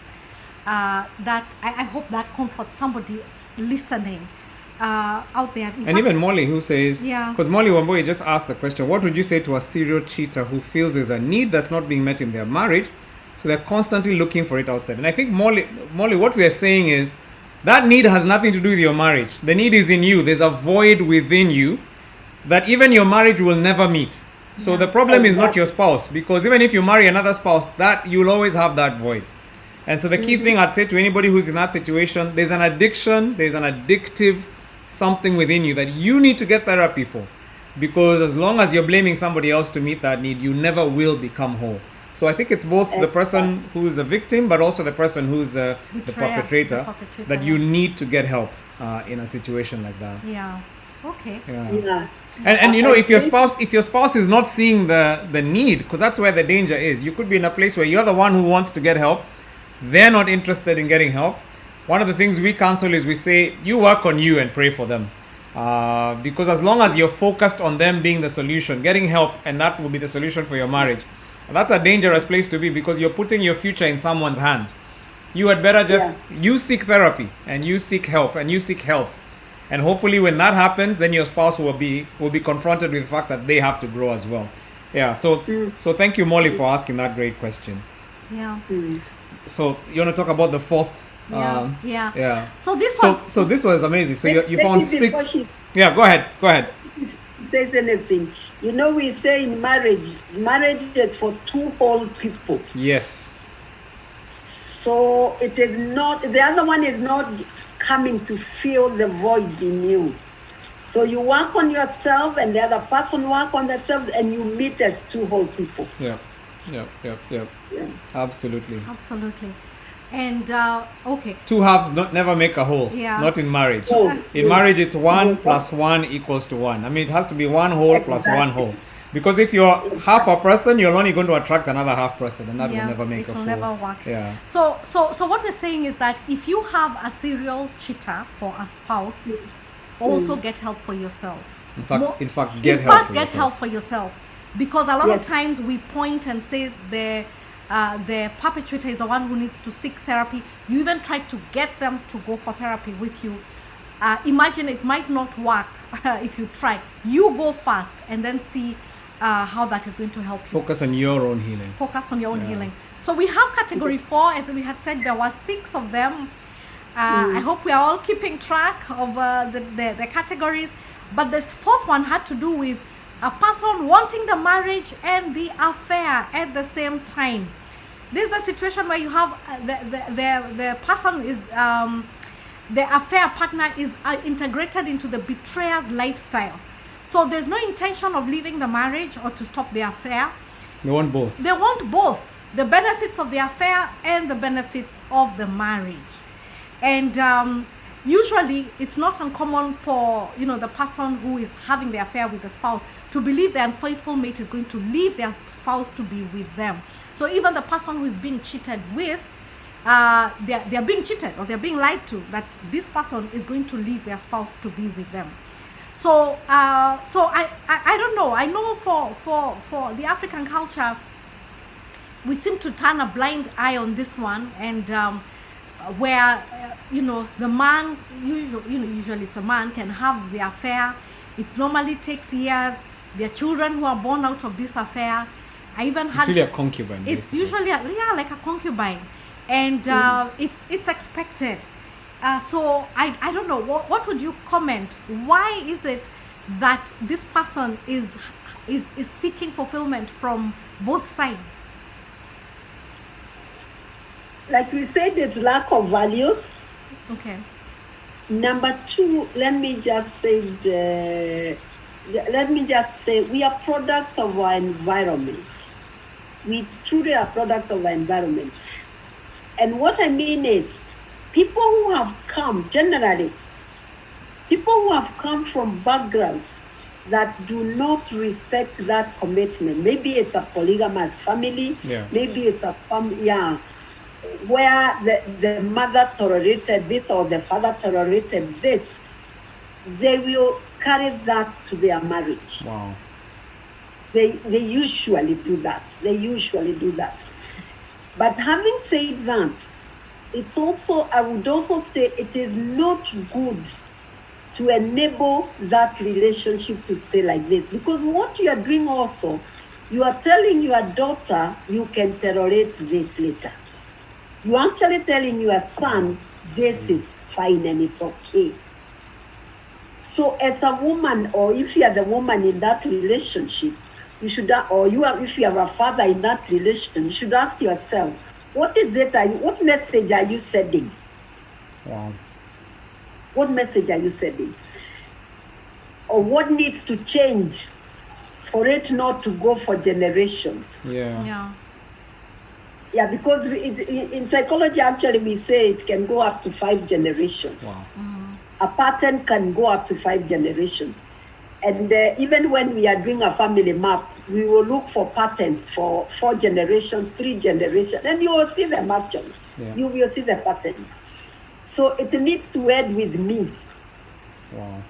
That I hope that comforts somebody listening out there. In And fact, even Molly, who says, Yeah. because Molly Wamboi just asked the question, what would you say to a serial cheater who feels there's a need that's not being met in their marriage, so they're constantly looking for it outside? And I think Molly, what we are saying is that need has nothing to do with your marriage. The need is in you. There's a void within you that even your marriage will never meet. So the problem is not your spouse, because even if you marry another spouse, that you'll always have that void. And so the key thing I'd say to anybody who's in that situation, there's an addiction, there's an addictive something within you that you need to get therapy for. Because as long as you're blaming somebody else to meet that need, you never will become whole. So I think it's both the person who's a victim, but also the person who's the Betrayer, perpetrator, the perpetrator, that you need to get help in a situation like that. Yeah. Okay. Yeah. Yeah. And you know, I if your think- spouse is not seeing the need, because that's where the danger is. You could be in a place where you're the one who wants to get help, they're not interested in getting help. One of the things we counsel is we say, you work on you and pray for them, because as long as you're focused on them being the solution, getting help, and that will be the solution for your marriage, that's a dangerous place to be, because you're putting your future in someone's hands. You had better just you seek therapy, and you seek help, and you seek health. And hopefully when that happens, then your spouse will be confronted with the fact that they have to grow as well. Yeah. So thank you, Molly, for asking that great question. Yeah. So you want to talk about the fourth? Yeah. Yeah. Yeah. So this one. So this was amazing. So you Maybe found before 6. she Yeah. Go ahead. says anything, you know, we say in marriage is for two whole people. Yes. So it is not, the other one is not coming to fill the void in you. So you work on yourself and the other person work on themselves, and you meet as two whole people. Yeah. Yeah. Absolutely. Absolutely. And okay. Two halves never make a whole. Yeah. Not in marriage. Oh, In marriage, it's 1 plus 1 equals to 1. I mean, it has to be one whole plus one Exactly. whole. Because if you're half a person, you're only going to attract another half person, and that will never make it a will full. never work. Yeah. So what we're saying is that if you have a serial cheater for a spouse, also get help for yourself. In fact, get help for get yourself. help for yourself, because a lot of Yes. times we point and say the perpetrator is the one who needs to seek therapy. You even try to get them to go for therapy with you. Imagine it might not work if you try. You go first and then see how that is going to help you. Focus on your own healing. Focus on your own healing. So we have category 4, as we had said, there were 6 of them. I hope we are all keeping track of the categories. But this 4th one had to do with a person wanting the marriage and the affair at the same time. This is a situation where you have the person is the affair partner is integrated into the betrayer's lifestyle. So there's no intention of leaving the marriage or to stop the affair. They want both. They want both the benefits of the affair and the benefits of the marriage. And usually it's not uncommon for the person who is having the affair with the spouse to believe the unfaithful mate is going to leave their spouse to be with them. So even the person who is being cheated with, they're being cheated or they're being lied to, that this person is going to leave their spouse to be with them. So I don't know. I know for the African culture, we seem to turn a blind eye on this one, and where the man, usually it's a man, can have the affair. It normally takes years. There are children who are born out of this affair. I even had. It's really a concubine. It's basically. usually like a concubine, and it's expected. So I don't know. What would you comment? Why is it that this person is seeking fulfillment from both sides? Like we said, it's lack of values. Okay. Number two, let me just say we are products of our environment. We truly are products of our environment. And what I mean is, people who have come from backgrounds that do not respect that commitment. Maybe it's a polygamous family. Yeah. Maybe it's a family, where the mother tolerated this or the father tolerated this. They will carry that to their marriage. Wow. They usually do that. But having said that, I would also say it is not good to enable that relationship to stay like this. Because what you are doing also, you are telling your daughter you can tolerate this later. You're actually telling your son this is fine and it's okay. So as a woman, or if you are the woman in that relationship, you should, if you have a father in that relation, you should ask yourself, what message are you sending? Wow. What message are you sending? Or what needs to change for it not to go for generations? Yeah, because in psychology, actually, we say it can go up to 5 generations. Wow. A pattern can go up to 5 generations. And even when we are doing a family map, we will look for patterns for 4 generations, 3 generations, and you will see them actually. Yeah. You will see the patterns. So it needs to end with me. Wow.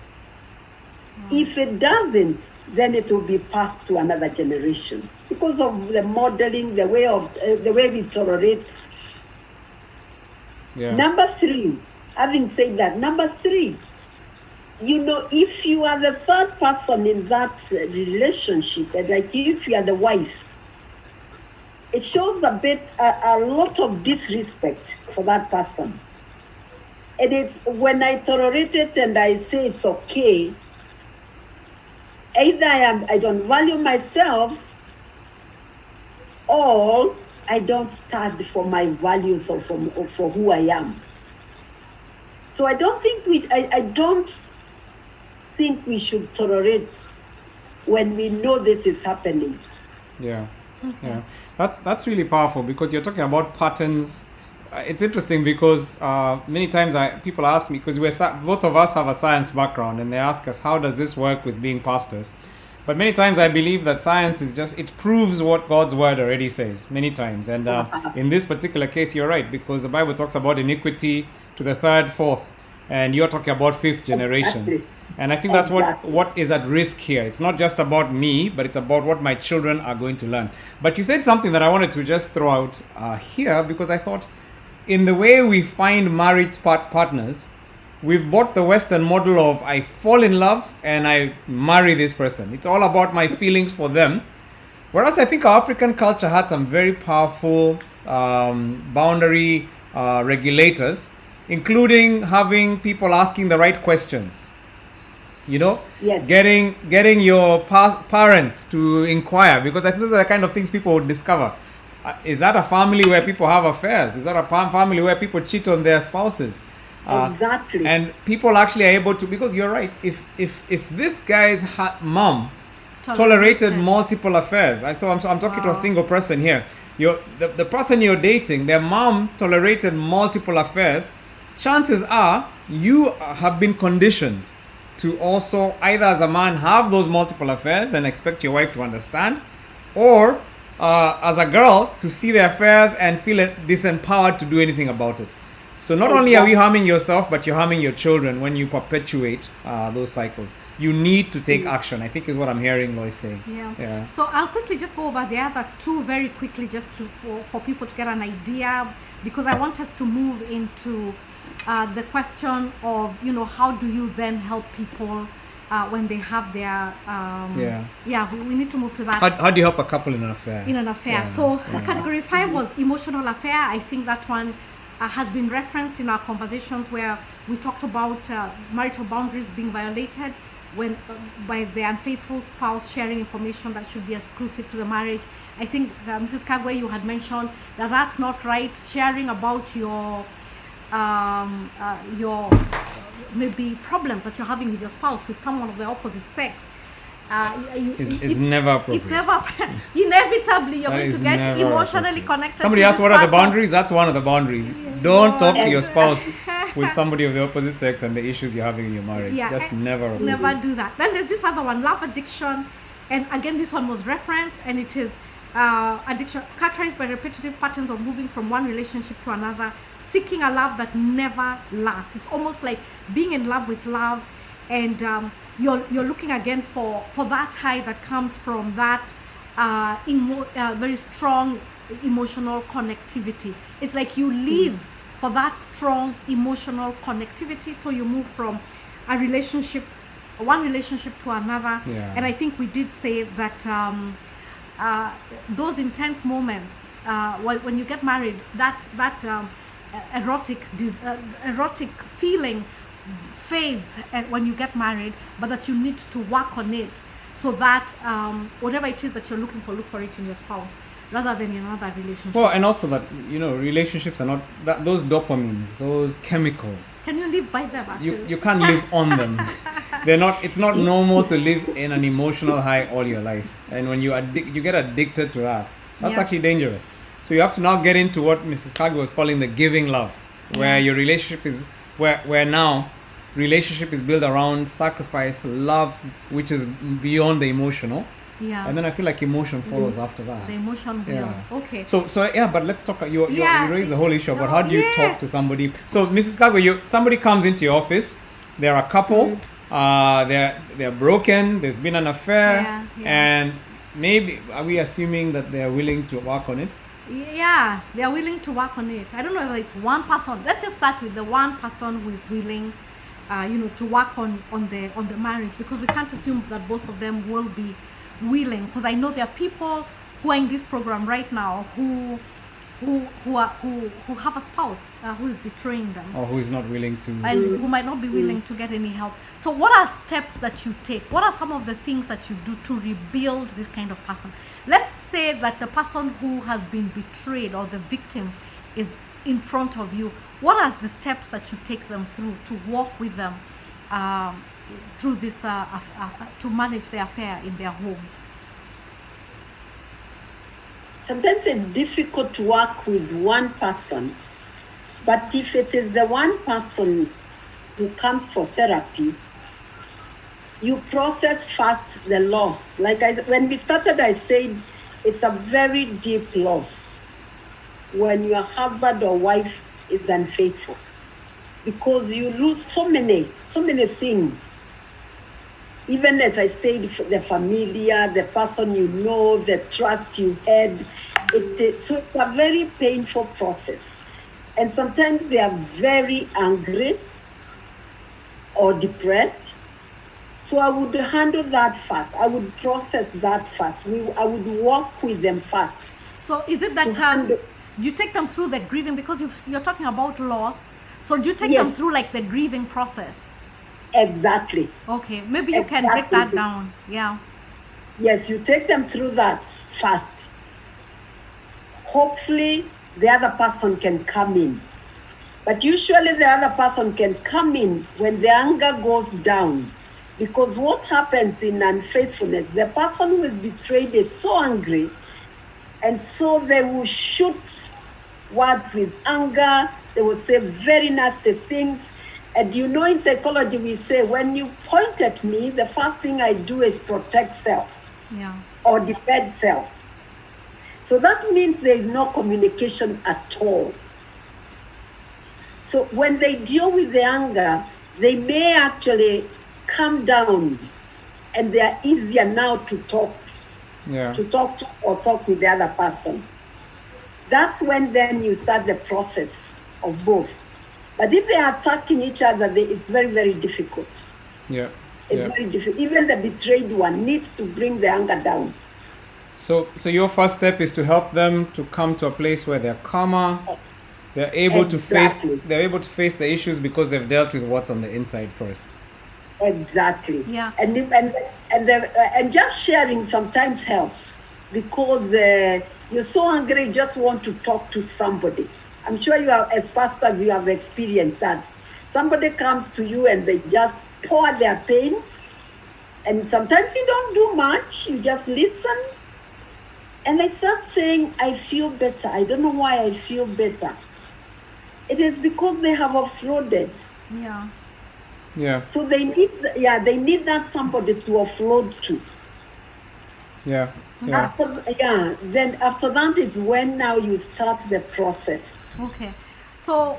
If it doesn't, then it will be passed to another generation because of the modeling, the way we tolerate. Yeah. Number 3, having said that, if you are the third person in that relationship, and like if you are the wife, it shows a lot of disrespect for that person. And it's when I tolerate it and I say it's okay, either I don't value myself, or I don't stand for my values or for who I am. So I don't think we should tolerate when we know this is happening. Yeah. Okay. Yeah. That's really powerful, because you're talking about patterns. It's interesting because many times people ask me, because both of us have a science background, and they ask us, how does this work with being pastors? But many times I believe that science it proves what God's word already says many times. And in this particular case, you're right, because the Bible talks about iniquity to the 3rd, 4th, and you're talking about 5th generation. Exactly. And I think that's what is at risk here. It's not just about me, but it's about what my children are going to learn. But you said something that I wanted to just throw out here, because I thought, in the way we find marriage partners, we've bought the Western model of I fall in love and I marry this person. It's all about my feelings for them. Whereas I think our African culture had some very powerful boundary regulators, including having people asking the right questions. Yes. Getting your parents to inquire, because I think those are the kind of things people would discover. Is that a family where people have affairs? Is that a family where people cheat on their spouses? Exactly. And people actually are able to, because you're right, if this guy's mom tolerated multiple affairs, so I'm talking to a single person here, the person you're dating, their mom tolerated multiple affairs, chances are you have been conditioned to also either as a man have those multiple affairs and expect your wife to understand, or as a girl to see the affairs and feel disempowered to do anything about it. So not only are you harming yourself, but you're harming your children when you perpetuate those cycles. You need to take action, I think is what I'm hearing Lois saying. Yeah. So I'll quickly just go over the other two very quickly, just for people to get an idea, because I want us to move into the question of, how do you then help people when they have their we need to move to that. How do you help a couple in an affair? So category 5 was emotional affair. I think that one has been referenced in our conversations where we talked about marital boundaries being violated when by the unfaithful spouse sharing information that should be exclusive to the marriage. I think Mrs. Kagwe, you had mentioned that that's not right. Sharing about your maybe problems that you're having with your spouse, with someone of the opposite sex, it's never appropriate. It's never inevitably you're going to get emotionally connected. Somebody asked what are the boundaries. That's one of the boundaries. Don't talk to your spouse with somebody of the opposite sex and the issues you're having in your marriage. Just never do that. Then there's this other one, love addiction, and again this one was referenced, and it is addiction characterized by repetitive patterns of moving from one relationship to another, seeking a love that never lasts. It's almost like being in love with love, and you're looking again for that high that comes from that very strong emotional connectivity. It's like you live for that strong emotional connectivity, so you move from one relationship to another. And I think we did say that those intense moments when you get married, that erotic feeling fades when you get married, but that you need to work on it so that whatever it is that you're looking for, look for it in your spouse rather than in another relationship. Well, and also that relationships are not those dopamines, those chemicals. Can you live by them? Actually, you can't live on them. They're not. It's not normal to live in an emotional high all your life, and when you get addicted to that, that's actually dangerous. So you have to now get into what Mrs. Kagi was calling the giving love, where your relationship is where now relationship is built around sacrifice, love, which is beyond the emotional. And then I feel like emotion follows after that. The emotion will. Okay. So but let's talk. You raised the whole issue about how do you talk to somebody. So Mrs. Kagwe, somebody comes into your office. They're a couple. They're broken. There's been an affair, and maybe are we assuming that they are willing to work on it? Yeah, they are willing to work on it. I don't know if it's one person. Let's just start with the one person who is willing, to work on the marriage, because we can't assume that both of them will be willing, because I know there are people who are in this program right now who have a spouse who is betraying them, or who is not willing to, and who might not be willing to get any help. So what are steps that you take? What are some of the things that you do to rebuild this kind of person? Let's say that the person who has been betrayed or the victim is in front of you. What are the steps that you take them through to walk with them through this to manage the affair in their home? Sometimes it's difficult to work with one person, but if it is the one person who comes for therapy, you process first the loss. Like when we started, I said it's a very deep loss when your husband or wife is unfaithful, because you lose so many things. Even as I said, the familiar, the person you know, the trust you had. So it's a very painful process. And sometimes they are very angry or depressed. So I would handle that first. I would process that first. I would walk with them first. So is it that you take them through the grieving, because you're talking about loss? So do you take them through like the grieving process? Exactly. Okay, maybe you can break that down. Yeah. Yes, you take them through that first. Hopefully, the other person can come in. But usually the other person can come in when the anger goes down. Because what happens in unfaithfulness, the person who is betrayed is so angry, and so they will shoot words with anger, They will say very nasty things. And you know, in psychology, we say, when you point at me, the first thing I do is protect self or defend self. So that means there is no communication at all. So when they deal with the anger, they may actually calm down, and they are easier now to talk to or talk with the other person. That's when then you start the process of both. But if they are attacking each other, it's very, very difficult. It's very difficult. Even the betrayed one needs to bring the anger down. So your first step is to help them to come to a place where they're calmer. They're able to face the issues because they've dealt with what's on the inside first. Exactly. Yeah. And just sharing sometimes helps, because you're so angry, you just want to talk to somebody. I'm sure you have, as pastors, you have experienced that. Somebody comes to you and they just pour their pain, and sometimes you don't do much, you just listen, and they start saying, I feel better. I don't know why I feel better. It is because they have offloaded. So they need that somebody to offload to. Then after that, it's when now you start the process. Okay. So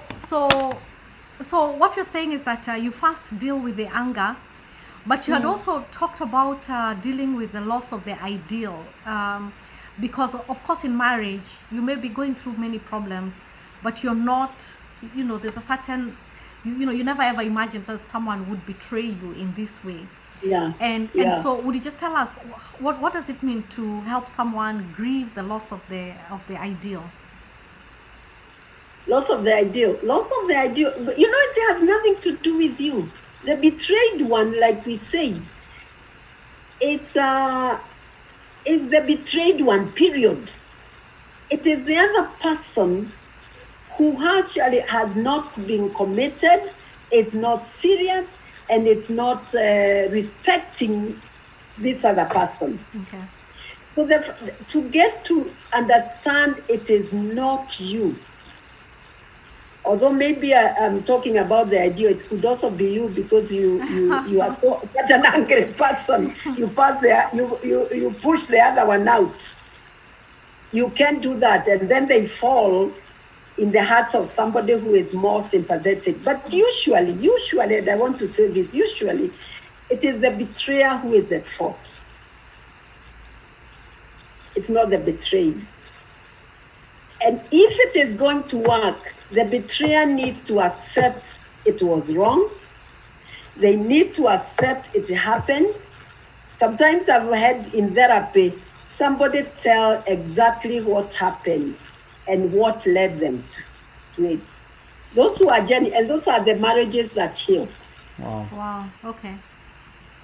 what you're saying is that you first deal with the anger, but you had also talked about dealing with the loss of the ideal, because of course in marriage you may be going through many problems, but you're not, there's a certain, you never ever imagined that someone would betray you in this way. And so would you just tell us what does it mean to help someone grieve the loss of the ideal? Loss of the ideal, it has nothing to do with you. The betrayed one, like we said, it's the betrayed one, period. It is the other person who actually has not been committed, it's not serious, and it's not respecting this other person. Okay. So to get to understand it is not you. Although maybe I'm talking about the idea, it could also be you, because you are such an angry person. You push the other one out. You can't do that, and then they fall in the hearts of somebody who is more sympathetic. But usually, and I want to say this, usually, it is the betrayer who is at fault. It's not the betrayed. And if it is going to work, the betrayer needs to accept it was wrong. They need to accept it happened. Sometimes I've had in therapy, somebody tell exactly what happened and what led them to it. Those who are genuine, and those are the marriages that heal. Wow. Okay.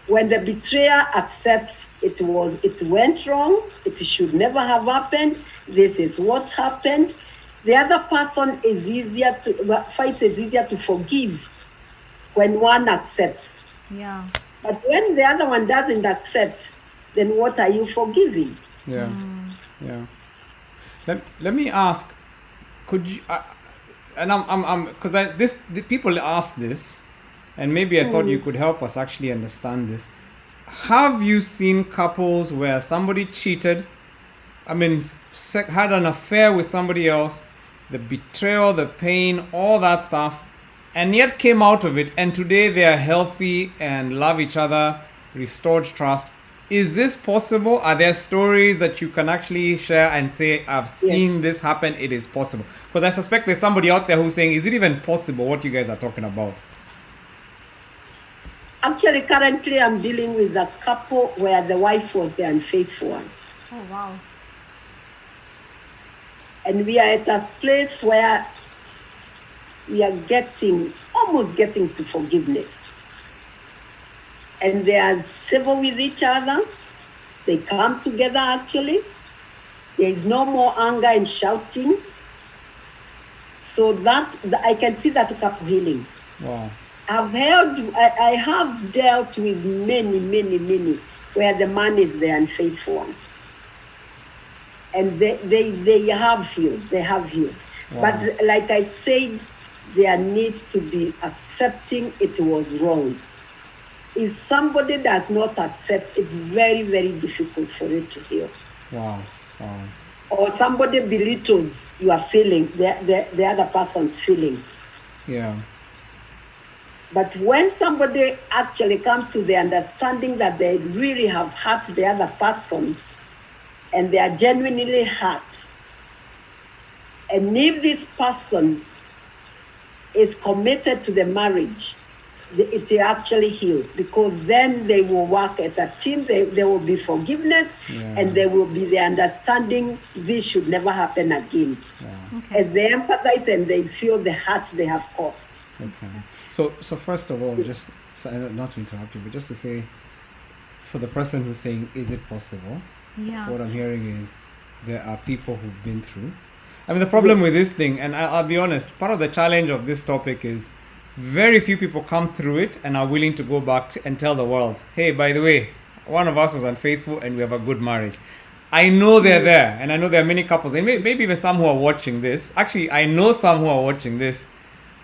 When the betrayer accepts it went wrong, it should never have happened, this is what happened, the other person is easier to forgive when one accepts. But when the other one doesn't accept, then what are you forgiving? Let me ask, could you, and I'm because the people ask this, and maybe I thought you could help us actually understand this. Have you seen couples where somebody cheated, had an affair with somebody else, the betrayal, the pain, all that stuff, and yet came out of it, and today they are healthy and love each other, restored trust? Is this possible? Are there stories that you can actually share and say, I've seen this happen, it is possible? Because I suspect there's somebody out there who's saying, is it even possible what you guys are talking about? Actually, currently I'm dealing with a couple where the wife was the unfaithful one. Oh, wow. And we are at a place where we are almost getting to forgiveness. And they are civil with each other. They come together, actually. There is no more anger and shouting. So that I can see that couple healing. Wow. I have dealt with many where the man is the unfaithful one. And they have healed. Wow. But like I said, there needs to be accepting it was wrong. If somebody does not accept, it's very, very difficult for it to heal. Wow. Or somebody belittles your feeling, the other person's feelings. Yeah. But when somebody actually comes to the understanding that they really have hurt the other person and they are genuinely hurt, and if this person is committed to the marriage, it actually heals, because then they will work as a team. There will be forgiveness, and there will be the understanding this should never happen again. Okay. As they empathize and they feel the hurt they have caused. Okay. So first of all, just not to interrupt you, but just to say, for the person who's saying, is it possible? Yeah. What I'm hearing is there are people who've been through. I mean, the problem with this thing, and I'll be honest, part of the challenge of this topic is very few people come through it and are willing to go back and tell the world, hey, by the way, one of us was unfaithful and we have a good marriage. I know they're there, and I know there are many couples, and maybe even some who are watching this. Actually, I know some who are watching this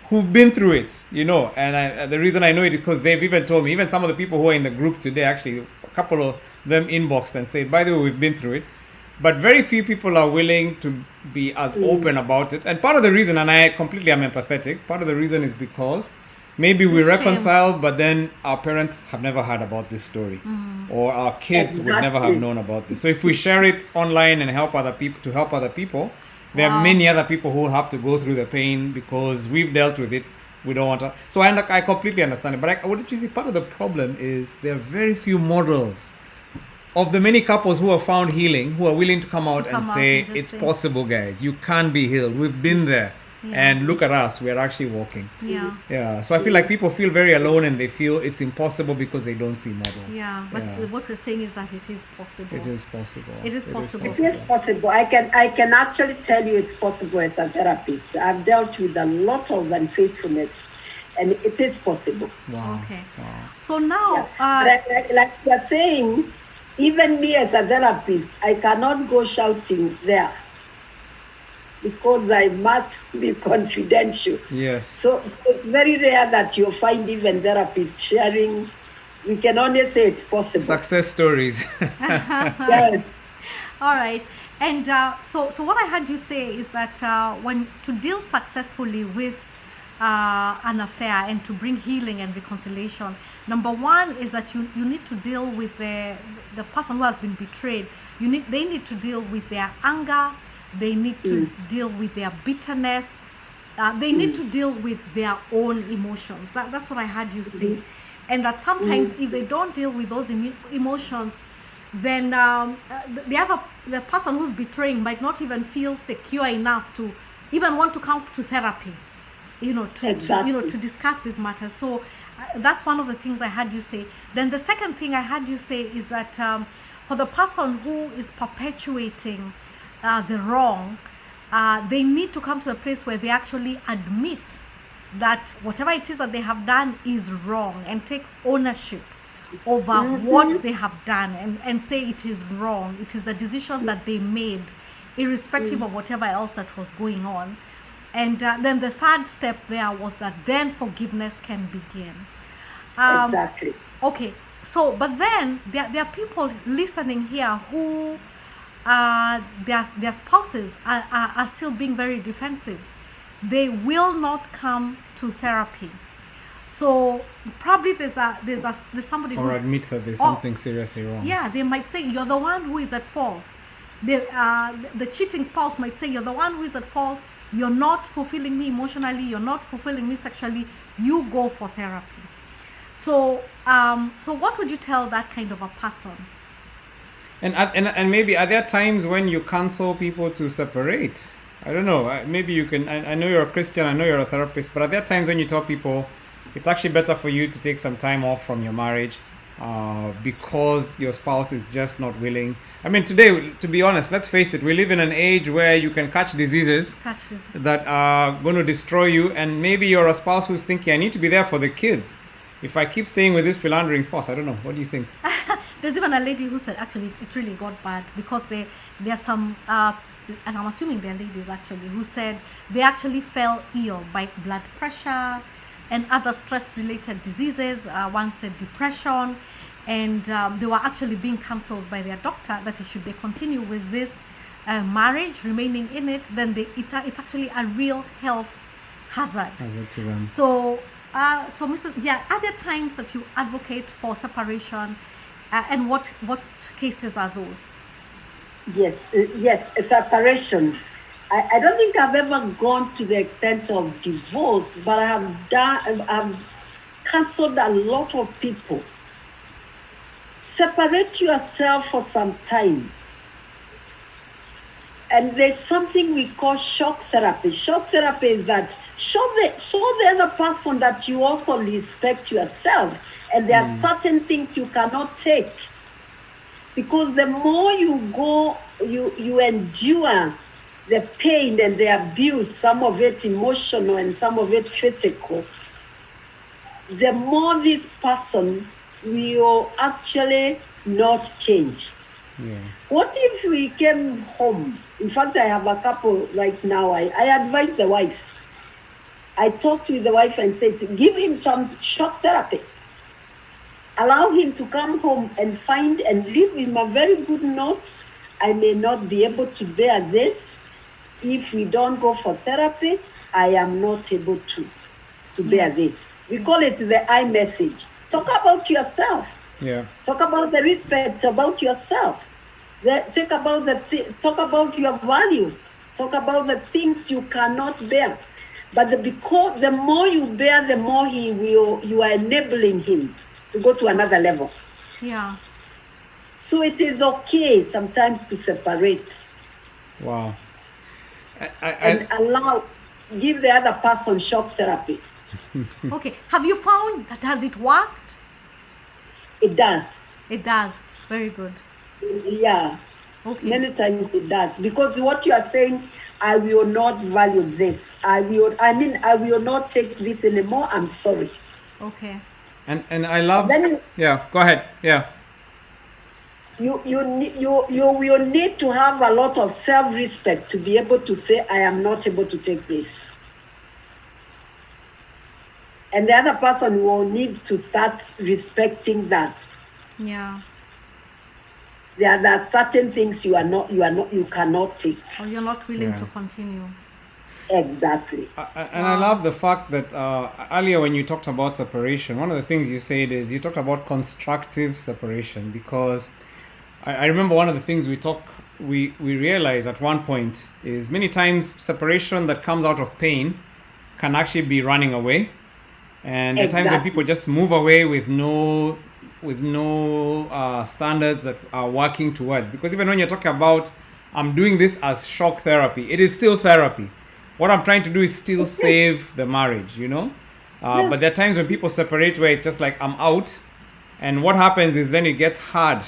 who've been through it, and the reason I know it is because they've even told me, even some of the people who are in the group today, actually, a couple of them inboxed and said, by the way, we've been through it. But very few people are willing to be as open about it. And part of the reason, and I completely am empathetic, part of the reason is because maybe we reconcile, but then our parents have never heard about this story. Or our kids would never have known about this. So if we share it online and help other people, there are many other people who have to go through the pain because we've dealt with it. We don't want to. So I completely understand it. But what did you see? Part of the problem is there are very few models of the many couples who have found healing, who are willing to come out and say, it's possible, guys. You can be healed. We've been there. And look at us. We're actually walking. Yeah. So I feel like people feel very alone and they feel it's impossible because they don't see models. Yeah. But what we're saying is that it is possible. It is possible. It is possible. It is possible. I can actually tell you it's possible as a therapist. I've dealt with a lot of unfaithfulness, and it is possible. Wow. Okay. Wow. So now, like you're saying, even me as a therapist, I cannot go shouting there because I must be confidential. Yes. So it's very rare that you'll find even therapists sharing. We can only say it's possible. Success stories. Yes. all right. And so what I heard you say is that when to deal successfully with an affair and to bring healing and reconciliation, number one is that you need to deal with the person who has been betrayed. They need to deal with their anger. They need to deal with their bitterness. They need to deal with their own emotions. That's what I heard you say. And that sometimes if they don't deal with those emotions, then the person who's betraying might not even feel secure enough to even want to come to therapy, to discuss these matters. So that's one of the things I heard you say. Then the second thing I heard you say is that for the person who is perpetuating the wrong, they need to come to a place where they actually admit that whatever it is that they have done is wrong and take ownership over what they have done and say it is wrong. It is a decision that they made, irrespective of whatever else that was going on. And then the third step there was that then forgiveness can begin. Exactly. Okay, so but then there are people listening here who their spouses are still being very defensive. They will not come to therapy. So probably there's somebody or who's admit that there's something seriously wrong. Yeah, they might say you're the one who is at fault. The cheating spouse might say you're the one who is at fault. You're not fulfilling me emotionally. You're not fulfilling me sexually. You go for therapy. So what would you tell that kind of a person? And maybe are there times when you counsel people to separate? I don't know. Maybe you can. I know you're a Christian. I know you're a therapist. But are there times when you tell people it's actually better for you to take some time off from your marriage because your spouse is just not willing? I mean, today, to be honest, let's face it, we live in an age where you can catch diseases that are going to destroy you. And maybe you're a spouse who's thinking, I need to be there for the kids. If I keep staying with this philandering spouse, I don't know. What do you think? There's even a lady who said, actually, it really got bad because there's some and I'm assuming they're ladies actually, who said they actually fell ill by blood pressure and other stress-related diseases. One said depression, and they were actually being counseled by their doctor that should they continue with this marriage, remaining in it, then it's actually a real health hazard. To them. So, are there times that you advocate for separation, and what cases are those? Yes, separation. I don't think I've ever gone to the extent of divorce, but I've counseled a lot of people. Separate yourself for some time. And there's something we call shock therapy. Shock therapy is that show the other person that you also respect yourself, and there are certain things you cannot take. Because the more you go, you endure the pain and the abuse, some of it emotional and some of it physical, the more this person will actually not change. Yeah. What if we came home? In fact, I have a couple right now. I advise the wife. I talked with the wife and said, give him some shock therapy. Allow him to come home and find and leave him a very good note. I may not be able to bear this. If we don't go for therapy, I am not able to bear this. We call it the I message. Talk about yourself. Yeah. Talk about the respect about yourself. Talk about your values. Talk about the things you cannot bear. But because the more you bear, the more you are enabling him to go to another level. Yeah. So it is okay sometimes to separate. Wow. And give the other person shock therapy. Okay. Have you found that has it worked? It does. It does. Very good. Yeah. Okay. Many times it does. Because what you are saying, I will not value this. I will not take this anymore. I'm sorry. Okay. And I love. Yeah. Go ahead. Yeah. You will need to have a lot of self-respect to be able to say, I am not able to take this. And the other person will need to start respecting that. Yeah. There are certain things you cannot take. Or you're not willing to continue. Exactly. And I love the fact that earlier when you talked about separation, one of the things you said is you talked about constructive separation, because I remember one of the things we realized at one point is many times separation that comes out of pain can actually be running away. And there are times when people just move away with no standards that are working towards. Because even when you're talking about, I'm doing this as shock therapy, it is still therapy. What I'm trying to do is still save the marriage, But there are times when people separate where it's just like, I'm out. And what happens is then it gets hard.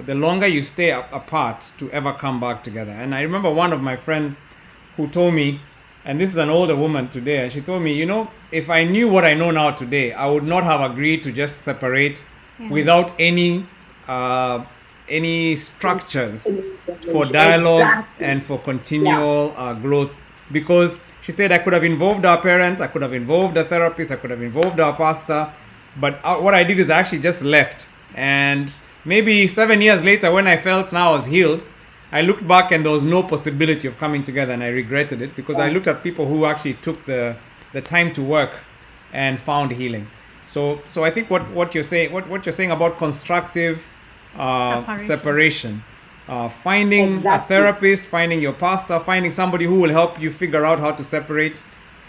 The longer you stay apart to ever come back together. And I remember one of my friends who told me, and this is an older woman today, and she told me, if I knew what I know now today, I would not have agreed to just separate without any structures for dialogue and for continual growth. Because she said, I could have involved our parents, I could have involved a therapist, I could have involved our pastor, but what I did is I actually just left. And maybe 7 years later, when I felt now I was healed, I looked back and there was no possibility of coming together, and I regretted it because I looked at people who actually took the time to work and found healing. So I think what you're saying about constructive separation, finding a therapist, finding your pastor, finding somebody who will help you figure out how to separate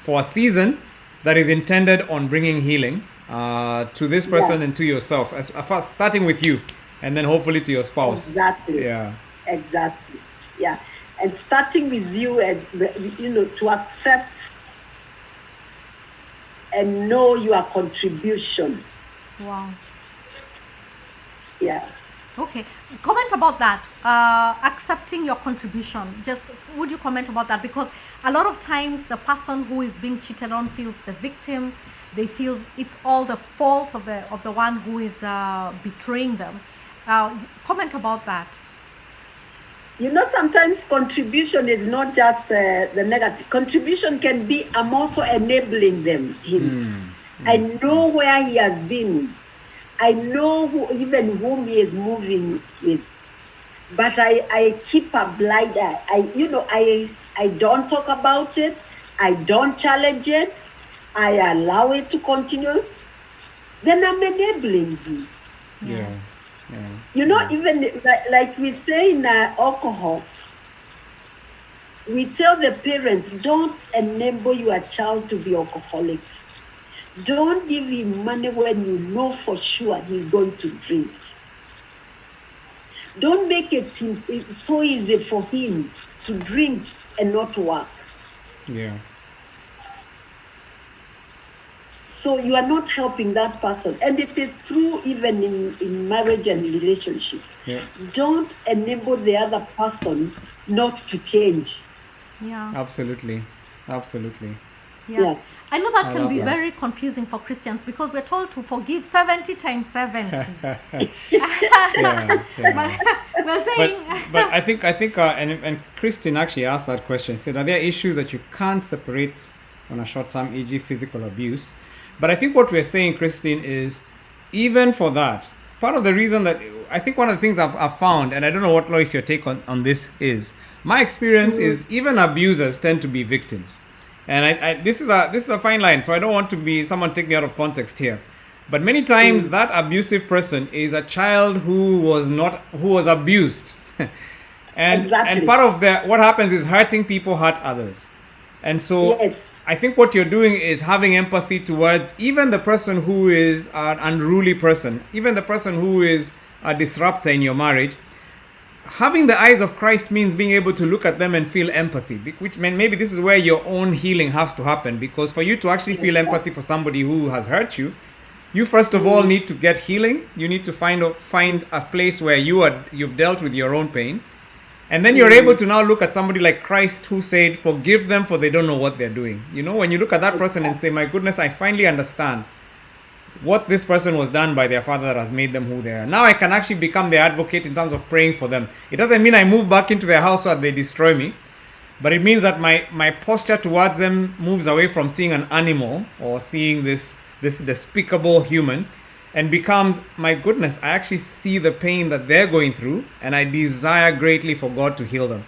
for a season that is intended on bringing healing to this person and to yourself, first starting with you, and then hopefully to your spouse. Exactly. Yeah. Exactly. Yeah. And starting with you, and to accept and know your contribution. Wow. Yeah. Okay. Comment about that. Accepting your contribution. Just would you comment about that? Because a lot of times the person who is being cheated on feels the victim. They feel it's all the fault of the one who is betraying them. Comment about that. sometimes contribution is not just the negative. Contribution can be, I'm also enabling him. I know where he has been. I know even whom he is moving with. But I keep a blind eye. I don't talk about it. I don't challenge it. I allow it to continue. Then I'm enabling him. Yeah. Even like we say in alcohol, we tell the parents, don't enable your child to be alcoholic. Don't give him money when you know for sure he's going to drink. Don't make it so easy for him to drink and not work. Yeah. So you are not helping that person. And it is true even in marriage and relationships. Yeah. Don't enable the other person not to change. Yeah. Absolutely. Yeah. I know that I can love be that. very confusing for Christians because we're told to forgive 70 times 70. Yeah. But we're saying But I think and Christine actually asked that question. Said, are there issues that you can't separate on a short term, e.g., physical abuse? But I think what we're saying, Christine, is even for that, part of the reason that I think one of the things I've found, and I don't know what, Lois, your take on this is, my experience is even abusers tend to be victims. And this is a fine line, so I don't want to be someone take me out of context here. But many times that abusive person is a child who was abused. and Exactly. part of what happens is hurting people hurt others. And so Yes. I think what you're doing is having empathy towards even the person who is an unruly person, even the person who is a disruptor in your marriage. Having the eyes of Christ means being able to look at them and feel empathy, which means maybe this is where your own healing has to happen, because for you to actually feel empathy for somebody who has hurt you, you first of all need to get healing. You need to find a place where you've dealt with your own pain. And then you're able to now look at somebody like Christ who said, forgive them for they don't know what they're doing. When you look at that person and say, my goodness, I finally understand what this person was done by their father that has made them who they are. Now I can actually become their advocate in terms of praying for them. It doesn't mean I move back into their house so that they destroy me, but it means that my posture towards them moves away from seeing an animal or seeing this despicable human and becomes, my goodness, I actually see the pain that they're going through and I desire greatly for God to heal them.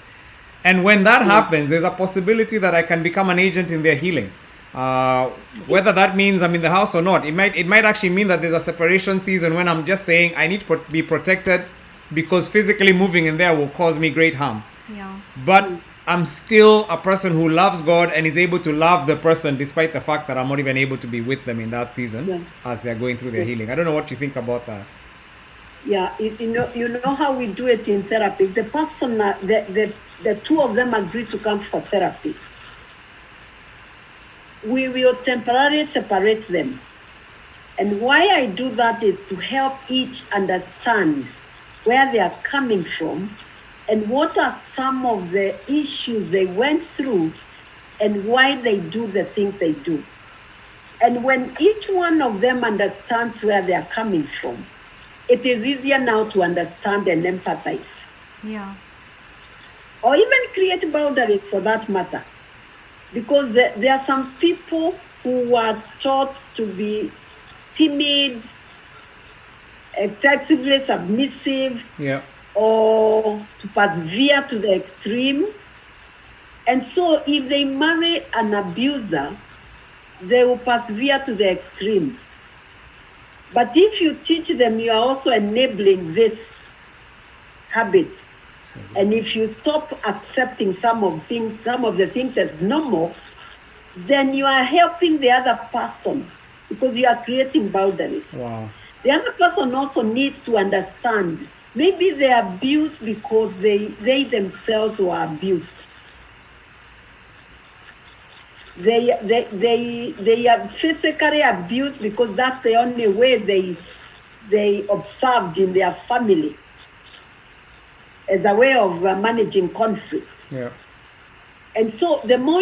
And when that happens, there's a possibility that I can become an agent in their healing. Whether that means I'm in the house or not, it might actually mean that there's a separation season when I'm just saying I need to be protected because physically moving in there will cause me great harm. yeah. But I'm still a person who loves God and is able to love the person despite the fact that I'm not even able to be with them in that season as they're going through their healing. I don't know what you think about that. Yeah, you know how we do it in therapy. The person, the two of them agree to come for therapy. We will temporarily separate them. And why I do that is to help each understand where they are coming from and what are some of the issues they went through and why they do the things they do. And when each one of them understands where they are coming from, it is easier now to understand and empathize. Yeah. Or even create boundaries for that matter. Because there are some people who are taught to be timid, excessively submissive, or to persevere to the extreme. And so if they marry an abuser, they will persevere to the extreme. But if you teach them, you are also enabling this habit. And if you stop accepting some of the things as normal, then you are helping the other person because you are creating boundaries. Wow. The other person also needs to understand maybe they are abused because they themselves were abused. They are physically abused because that's the only way they observed in their family as a way of managing conflict. Yeah. And so the more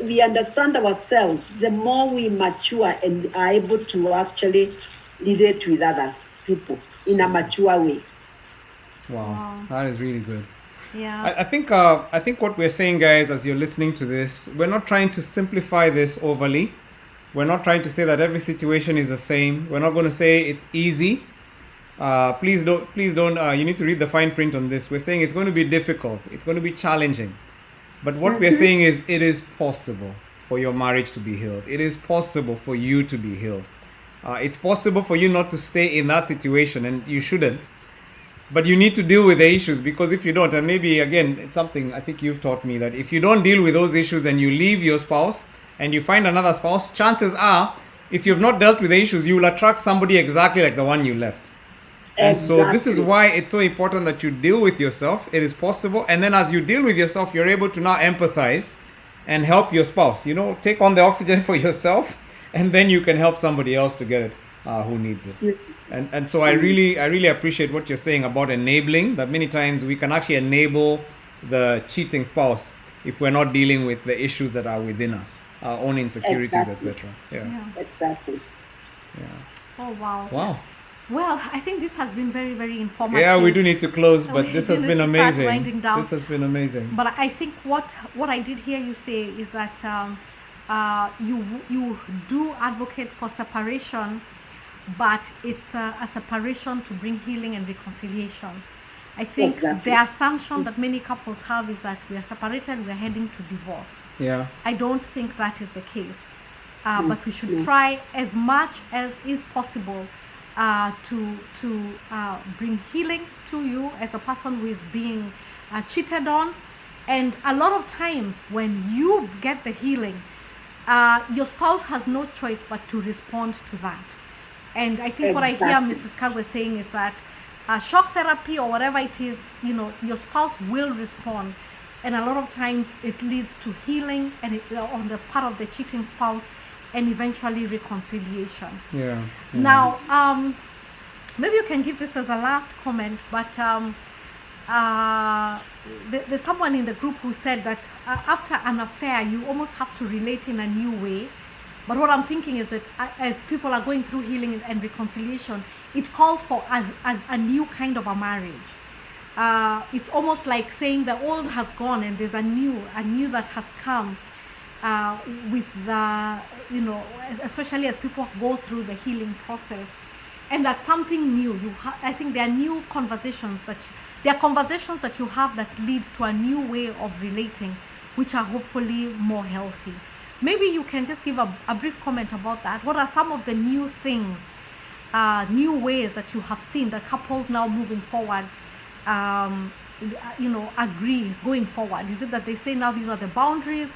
we understand ourselves, the more we mature and are able to actually relate with other people in a mature way. Wow. That is really good. Yeah. I think what we're saying, guys, as you're listening to this, we're not trying to simplify this overly. We're not trying to say that every situation is the same. We're not going to say it's easy. Please don't. You need to read the fine print on this. We're saying it's going to be difficult. It's going to be challenging. But what we're saying is it is possible for your marriage to be healed. It is possible for you to be healed. It's possible for you not to stay in that situation, and you shouldn't. But you need to deal with the issues, because if you don't, and maybe again, it's something I think you've taught me, that if you don't deal with those issues and you leave your spouse and you find another spouse, chances are, if you've not dealt with the issues, you will attract somebody exactly like the one you left. And so this is why it's so important that you deal with yourself. It is possible. And then as you deal with yourself, you're able to now empathize and help your spouse. You know, take on the oxygen for yourself, and then you can help somebody else to get it who needs it. And so I really appreciate what you're saying about enabling, that many times we can actually enable the cheating spouse if we're not dealing with the issues that are within us, our own insecurities, etc. Yeah. Exactly. Yeah. Oh, wow. Wow. Well, I think this has been very, very informative. Yeah, we do need to close, but We this do has need been to start amazing. winding down. This has been amazing. But I think what I did hear you say is that you do advocate for separation, but it's a separation to bring healing and reconciliation. I think Exactly. the assumption that many couples have is that we are separated, we are heading to divorce. Yeah. I don't think that is the case. But we should try as much as is possible to bring healing to you as the person who is being cheated on. And a lot of times when you get the healing, your spouse has no choice but to respond to that. And I think what I hear Exactly. Mrs. Kagwe saying is that shock therapy or whatever it is, you know, your spouse will respond. And a lot of times it leads to healing and on the part of the cheating spouse, and eventually reconciliation. Yeah. Now, maybe you can give this as a last comment, but there's someone in the group who said that after an affair, you almost have to relate in a new way. But what I'm thinking is that as people are going through healing and reconciliation, it calls for a new kind of a marriage. It's almost like saying the old has gone and there's a new that has come. With the, you know, especially as people go through the healing process, and that's something new. I think there are new conversations there are conversations that you have that lead to a new way of relating, which are hopefully more healthy. Maybe you can just give a brief comment about that. What are some of the new things, new ways that you have seen that couples now moving forward, you know, agree going forward? Is it that they say now these are the boundaries?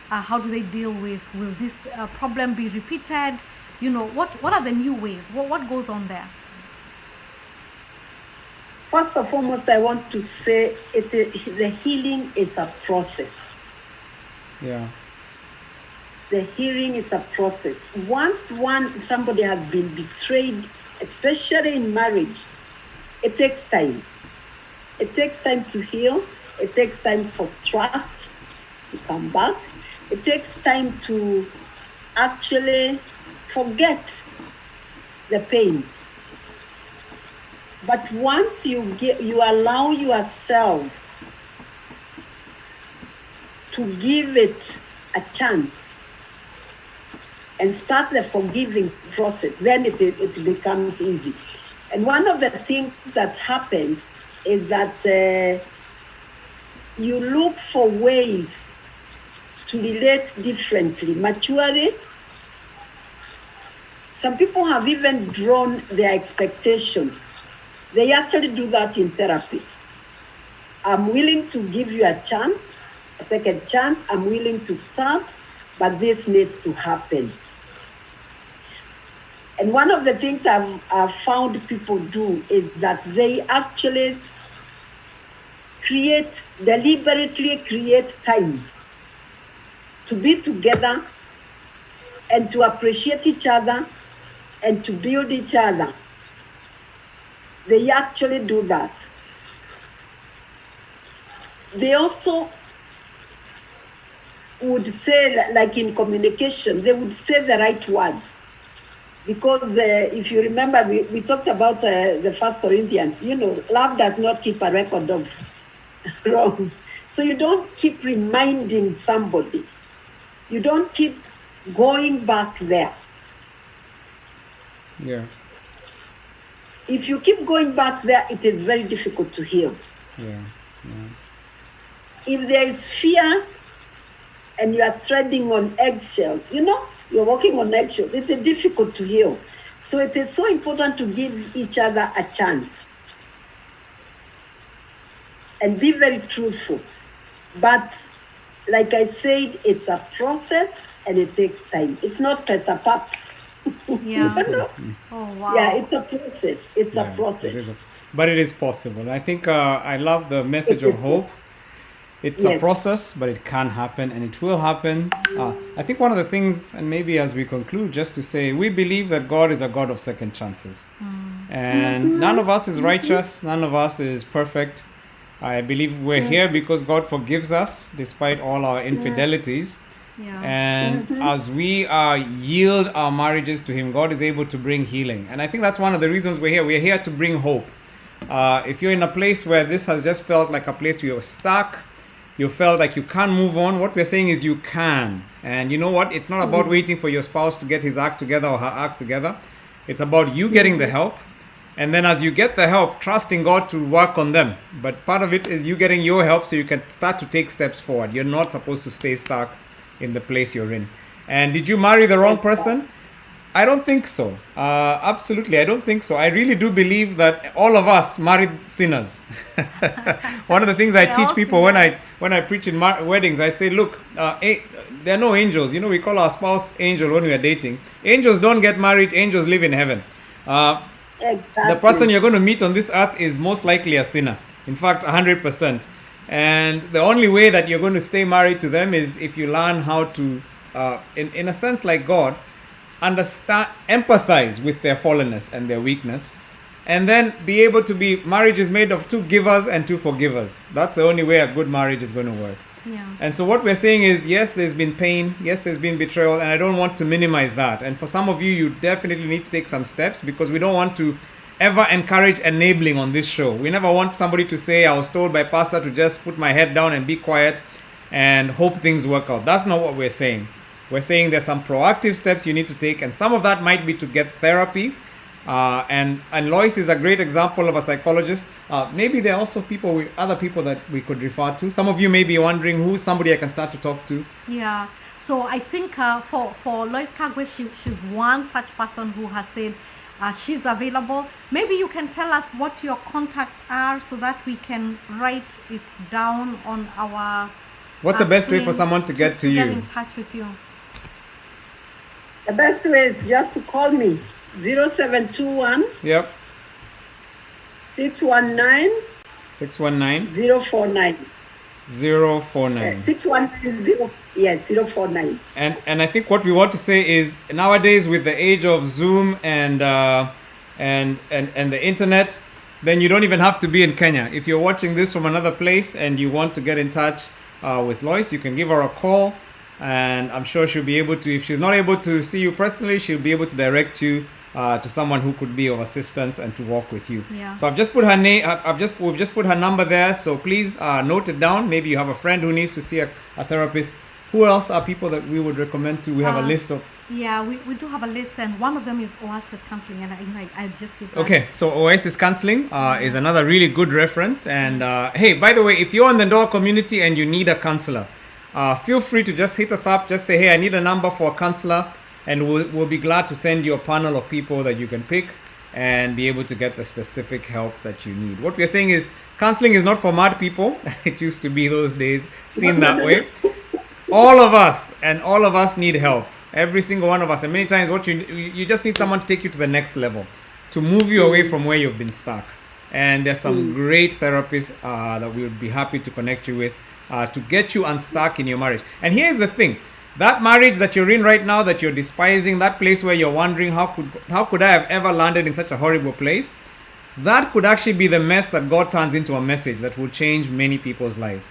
How do they deal with, will this problem be repeated? You know, what are the new ways? What goes on there? First and foremost, I want to say the healing is a process. Yeah. The healing is a process. Once somebody has been betrayed, especially in marriage, it takes time. It takes time to heal. It takes time for trust to come back. It takes time to actually forget the pain. But once you allow yourself to give it a chance and start the forgiving process, then it becomes easy. And one of the things that happens is that you look for ways to relate differently, maturely. Some people have even drawn their expectations. They actually do that in therapy. I'm willing to give you a chance, a second chance. I'm willing to start, but this needs to happen. And one of the things I've found people do is that they actually deliberately create time to be together and to appreciate each other and to build each other. They actually do that. They also would say, like in communication, they would say the right words. Because if you remember, we talked about the 1 Corinthians, you know, love does not keep a record of wrongs. So you don't keep reminding somebody. You don't keep going back there. Yeah. If you keep going back there, it is very difficult to heal. Yeah. If there is fear and you are treading on eggshells, you're walking on eggshells, it is difficult to heal. So it is so important to give each other a chance and be very truthful. But like I said, it's a process and it takes time. It's not pesa pap. Yeah. No. Oh, wow. Yeah, it's a process. It's a process. But it is possible. I think I love the message of hope. It's a process, but it can happen and it will happen. I think one of the things, and maybe as we conclude, just to say, we believe that God is a God of second chances. And none of us is righteous. None of us is perfect. I believe we're here because God forgives us despite all our infidelities. Yeah. And as we yield our marriages to Him, God is able to bring healing. And I think that's one of the reasons we're here. We're here to bring hope. If you're in a place where this has just felt like a place where you're stuck, you felt like you can't move on, what we're saying is you can. And you know what? It's not about waiting for your spouse to get his act together or her act together. It's about you getting the help. And then as you get the help, trusting God to work on them. But part of it is you getting your help so you can start to take steps forward. You're not supposed to stay stuck in the place you're in. And did you marry the wrong person? I don't think so. Absolutely, I don't think so. I really do believe that all of us married sinners. One of the things I teach people when I preach in weddings, I say, look, there are no angels. We call our spouse angel when we are dating. Angels don't get married. Angels live in heaven. The person you're going to meet on this earth is most likely a sinner. In fact, 100%. And the only way that you're going to stay married to them is if you learn how to, in a sense like God, understand, empathize with their fallenness and their weakness, and then be able to be, marriage is made of two givers and two forgivers. That's the only way a good marriage is going to work. Yeah. And so what we're saying is, yes, there's been pain, yes, there's been betrayal, and I don't want to minimize that. And for some of you, you definitely need to take some steps, because we don't want to ever encourage enabling on this show. We never want somebody to say, I was told by pastor to just put my head down and be quiet and hope things work out. That's not what we're saying. We're saying there's some proactive steps you need to take, and some of that might be to get therapy. And Lois is a great example of a psychologist. Maybe there are also other people that we could refer to. Some of you may be wondering who's somebody I can start to talk to. Yeah. So I think for Lois Kagwe, she's one such person who has said she's available. Maybe you can tell us what your contacts are so that we can write it down on our. What's the best way for someone to get to you? Get in touch with you. The best way is just to call me 0721. Yep. 619. 619. 049. 049. 619. Yes, 049. And I think what we want to say is, nowadays with the age of Zoom and the internet, then you don't even have to be in Kenya. If you're watching this from another place and you want to get in touch with Lois, you can give her a call. And I'm sure she'll be able to, if she's not able to see you personally, she'll be able to direct you to someone who could be of assistance and to walk with you. Yeah. So I've just put her name, we've just put her number there. So please note it down. Maybe you have a friend who needs to see a therapist. Who else are people that we would recommend to? We have a list of. Yeah, we do have a list, and one of them is Oasis Counseling, and I just give that. Okay, so Oasis Counseling is another really good reference. And hey, by the way, if you're in the Ndoa community and you need a counselor, feel free to just hit us up. Just say, hey, I need a number for a counselor, and we'll be glad to send you a panel of people that you can pick and be able to get the specific help that you need. What we're saying is, counseling is not for mad people. It used to be those days seen that way. All of us need help. Every single one of us. And many times you just need someone to take you to the next level, to move you away from where you've been stuck. And there's some great therapists that we would be happy to connect you with to get you unstuck in your marriage. And here's the thing. That marriage that you're in right now, that you're despising, that place where you're wondering, how could I have ever landed in such a horrible place? That could actually be the mess that God turns into a message that will change many people's lives.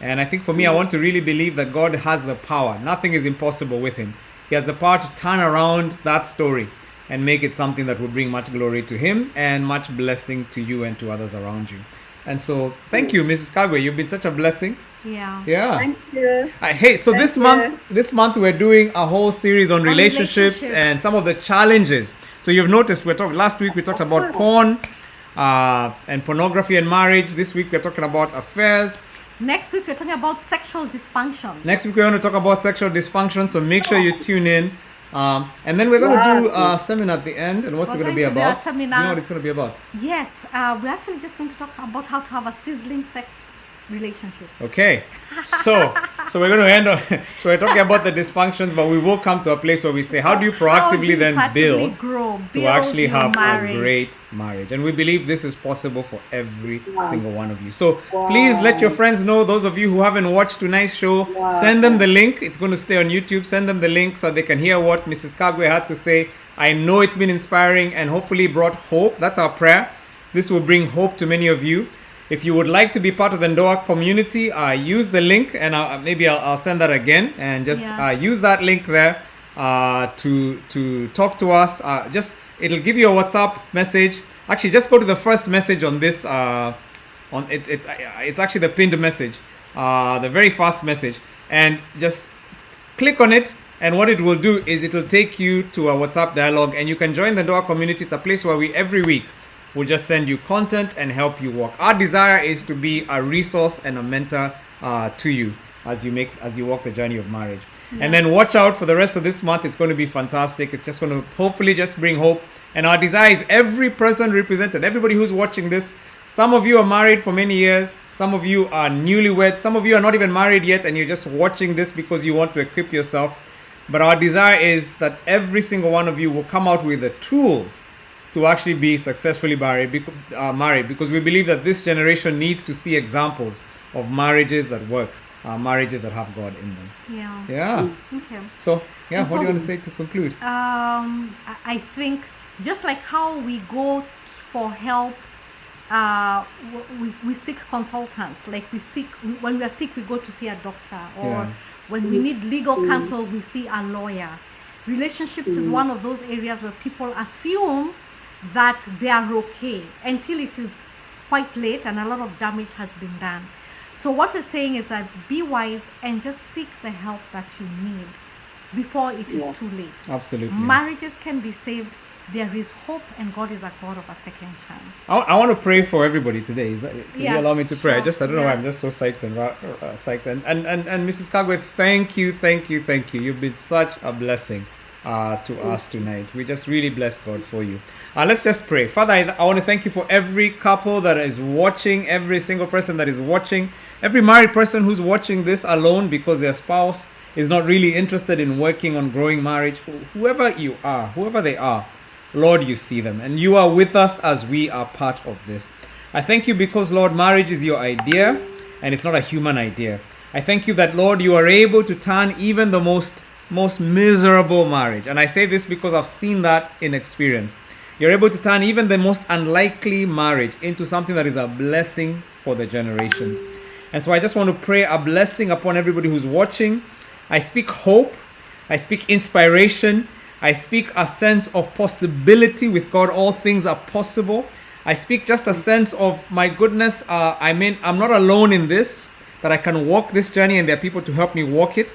And I think for me, I want to really believe that God has the power. Nothing is impossible with Him. He has the power to turn around that story and make it something that will bring much glory to Him and much blessing to you and to others around you. And so, thank you, Mrs. Kagwe. You've been such a blessing. Yeah. Yeah. Thank you. Hey, so Thank this month we're doing a whole series on relationships and some of the challenges. So you've noticed last week we talked about porn and pornography and marriage. This week we're talking about affairs. Next week we're talking about sexual dysfunction. Next week we're going to talk about sexual dysfunction. So make sure you tune in. And then we're going to do a seminar at the end. And what's it going to be about? A seminar. You know what it's going to be about? Yes, we're actually just going to talk about how to have a sizzling sex relationship. Okay, so we're going to end on, so we're talking about the dysfunctions, but we will come to a place where we say, how do you proactively build to actually have a great marriage? And we believe this is possible for every single one of you. So please let your friends know. Those of you who haven't watched tonight's show, send them the link. It's going to stay on YouTube. Send them the link so they can hear what Mrs. Kagwe had to say. I know it's been inspiring and hopefully brought hope. That's our prayer. This will bring hope to many of you. If you would like to be part of the Ndoa community, use the link, and I'll send that again, and just use that link there to talk to us. It'll give you a WhatsApp message. Actually, just go to the first message on this. It's actually the pinned message, the very first message, and just click on it. And what it will do is it'll take you to a WhatsApp dialogue, and you can join the Ndoa community. It's a place where we every week we'll just send you content and help you walk. Our desire is to be a resource and a mentor to you as you walk the journey of marriage. Yeah. And then watch out for the rest of this month. It's going to be fantastic. It's just going to hopefully just bring hope. And our desire is every person represented, everybody who's watching this. Some of you are married for many years. Some of you are newlywed. Some of you are not even married yet, and you're just watching this because you want to equip yourself. But our desire is that every single one of you will come out with the tools to actually be successfully married, because we believe that this generation needs to see examples of marriages that work, marriages that have God in them. Yeah. Okay. So, what do you want to say to conclude? I think just like how we go for help, we seek consultants. Like when we are sick, we go to see a doctor, or when we need legal counsel, we see a lawyer. Relationships is one of those areas where people assume that they are okay until it is quite late and a lot of damage has been done. So what we're saying is that be wise and just seek the help that you need before it is too late. Absolutely. Marriages can be saved. There is hope, and God is a God of a second chance. I want to pray for everybody today. Can you allow me to pray? Sure. I don't know why I'm just so psyched and Mrs. Kagwe, thank you. You've been such a blessing to us tonight. We just really bless God for you. Let's just pray. Father, I want to thank you for every couple that is watching, every single person that is watching, every married person who's watching this alone because their spouse is not really interested in working on growing marriage. Whoever they are, Lord, you see them, and you are with us as we are part of this. I thank you because, Lord, marriage is your idea, and it's not a human idea. I thank you that, Lord, you are able to turn even the most miserable marriage. And I say this because I've seen that in experience. You're able to turn even the most unlikely marriage into something that is a blessing for the generations. And so I just want to pray a blessing upon everybody who's watching. I speak hope. I speak inspiration. I speak a sense of possibility. With God, all things are possible. I speak just a sense of, my goodness, I'm not alone in this, that I can walk this journey and there are people to help me walk it.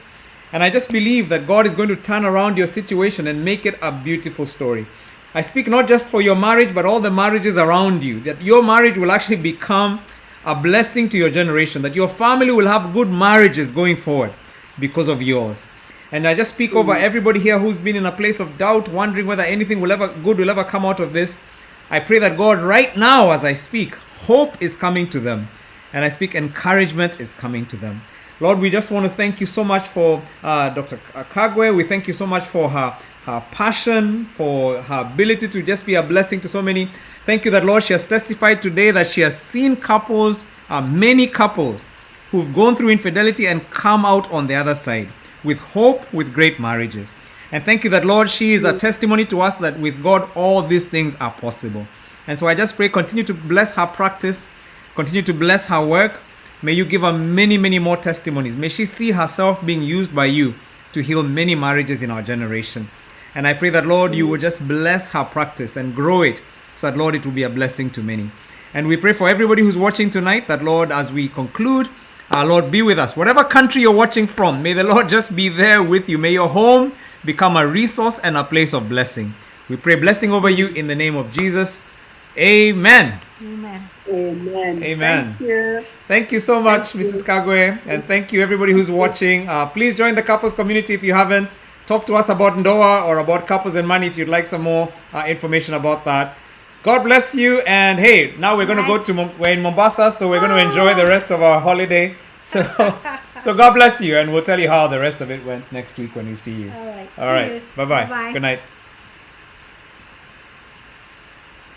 And I just believe that God is going to turn around your situation and make it a beautiful story. I speak not just for your marriage, but all the marriages around you, that your marriage will actually become a blessing to your generation, that your family will have good marriages going forward because of yours. And I just speak over everybody here who's been in a place of doubt, wondering whether anything will ever come out of this. I pray that God, right now as I speak, hope is coming to them. And I speak encouragement is coming to them. Lord, we just want to thank you so much for Dr. Kagwe. We thank you so much for her passion, for her ability to just be a blessing to so many. Thank you that, Lord, she has testified today that she has seen couples, many couples, who've gone through infidelity and come out on the other side with hope, with great marriages. And thank you that, Lord, she is a testimony to us that with God, all these things are possible. And so I just pray, continue to bless her practice, continue to bless her work. May you give her many, many more testimonies. May she see herself being used by you to heal many marriages in our generation. And I pray that, Lord, you will just bless her practice and grow it so that, Lord, it will be a blessing to many. And we pray for everybody who's watching tonight that, Lord, as we conclude, Lord, be with us. Whatever country you're watching from, may the Lord just be there with you. May your home become a resource and a place of blessing. We pray blessing over you in the name of Jesus. Amen. Amen. Amen. Amen. Thank you. Thank you so much, Mrs. Kagwe. And thank you, everybody who's watching. Please join the couples community if you haven't. Talk to us about Ndoa or about couples and money if you'd like some more information about that. God bless you. And hey, now we're going to go to, we're in Mombasa, so we're going to enjoy the rest of our holiday. So God bless you. And we'll tell you how the rest of it went next week when we see you. All right. All right. See you. Bye-bye. Bye-bye. Good night.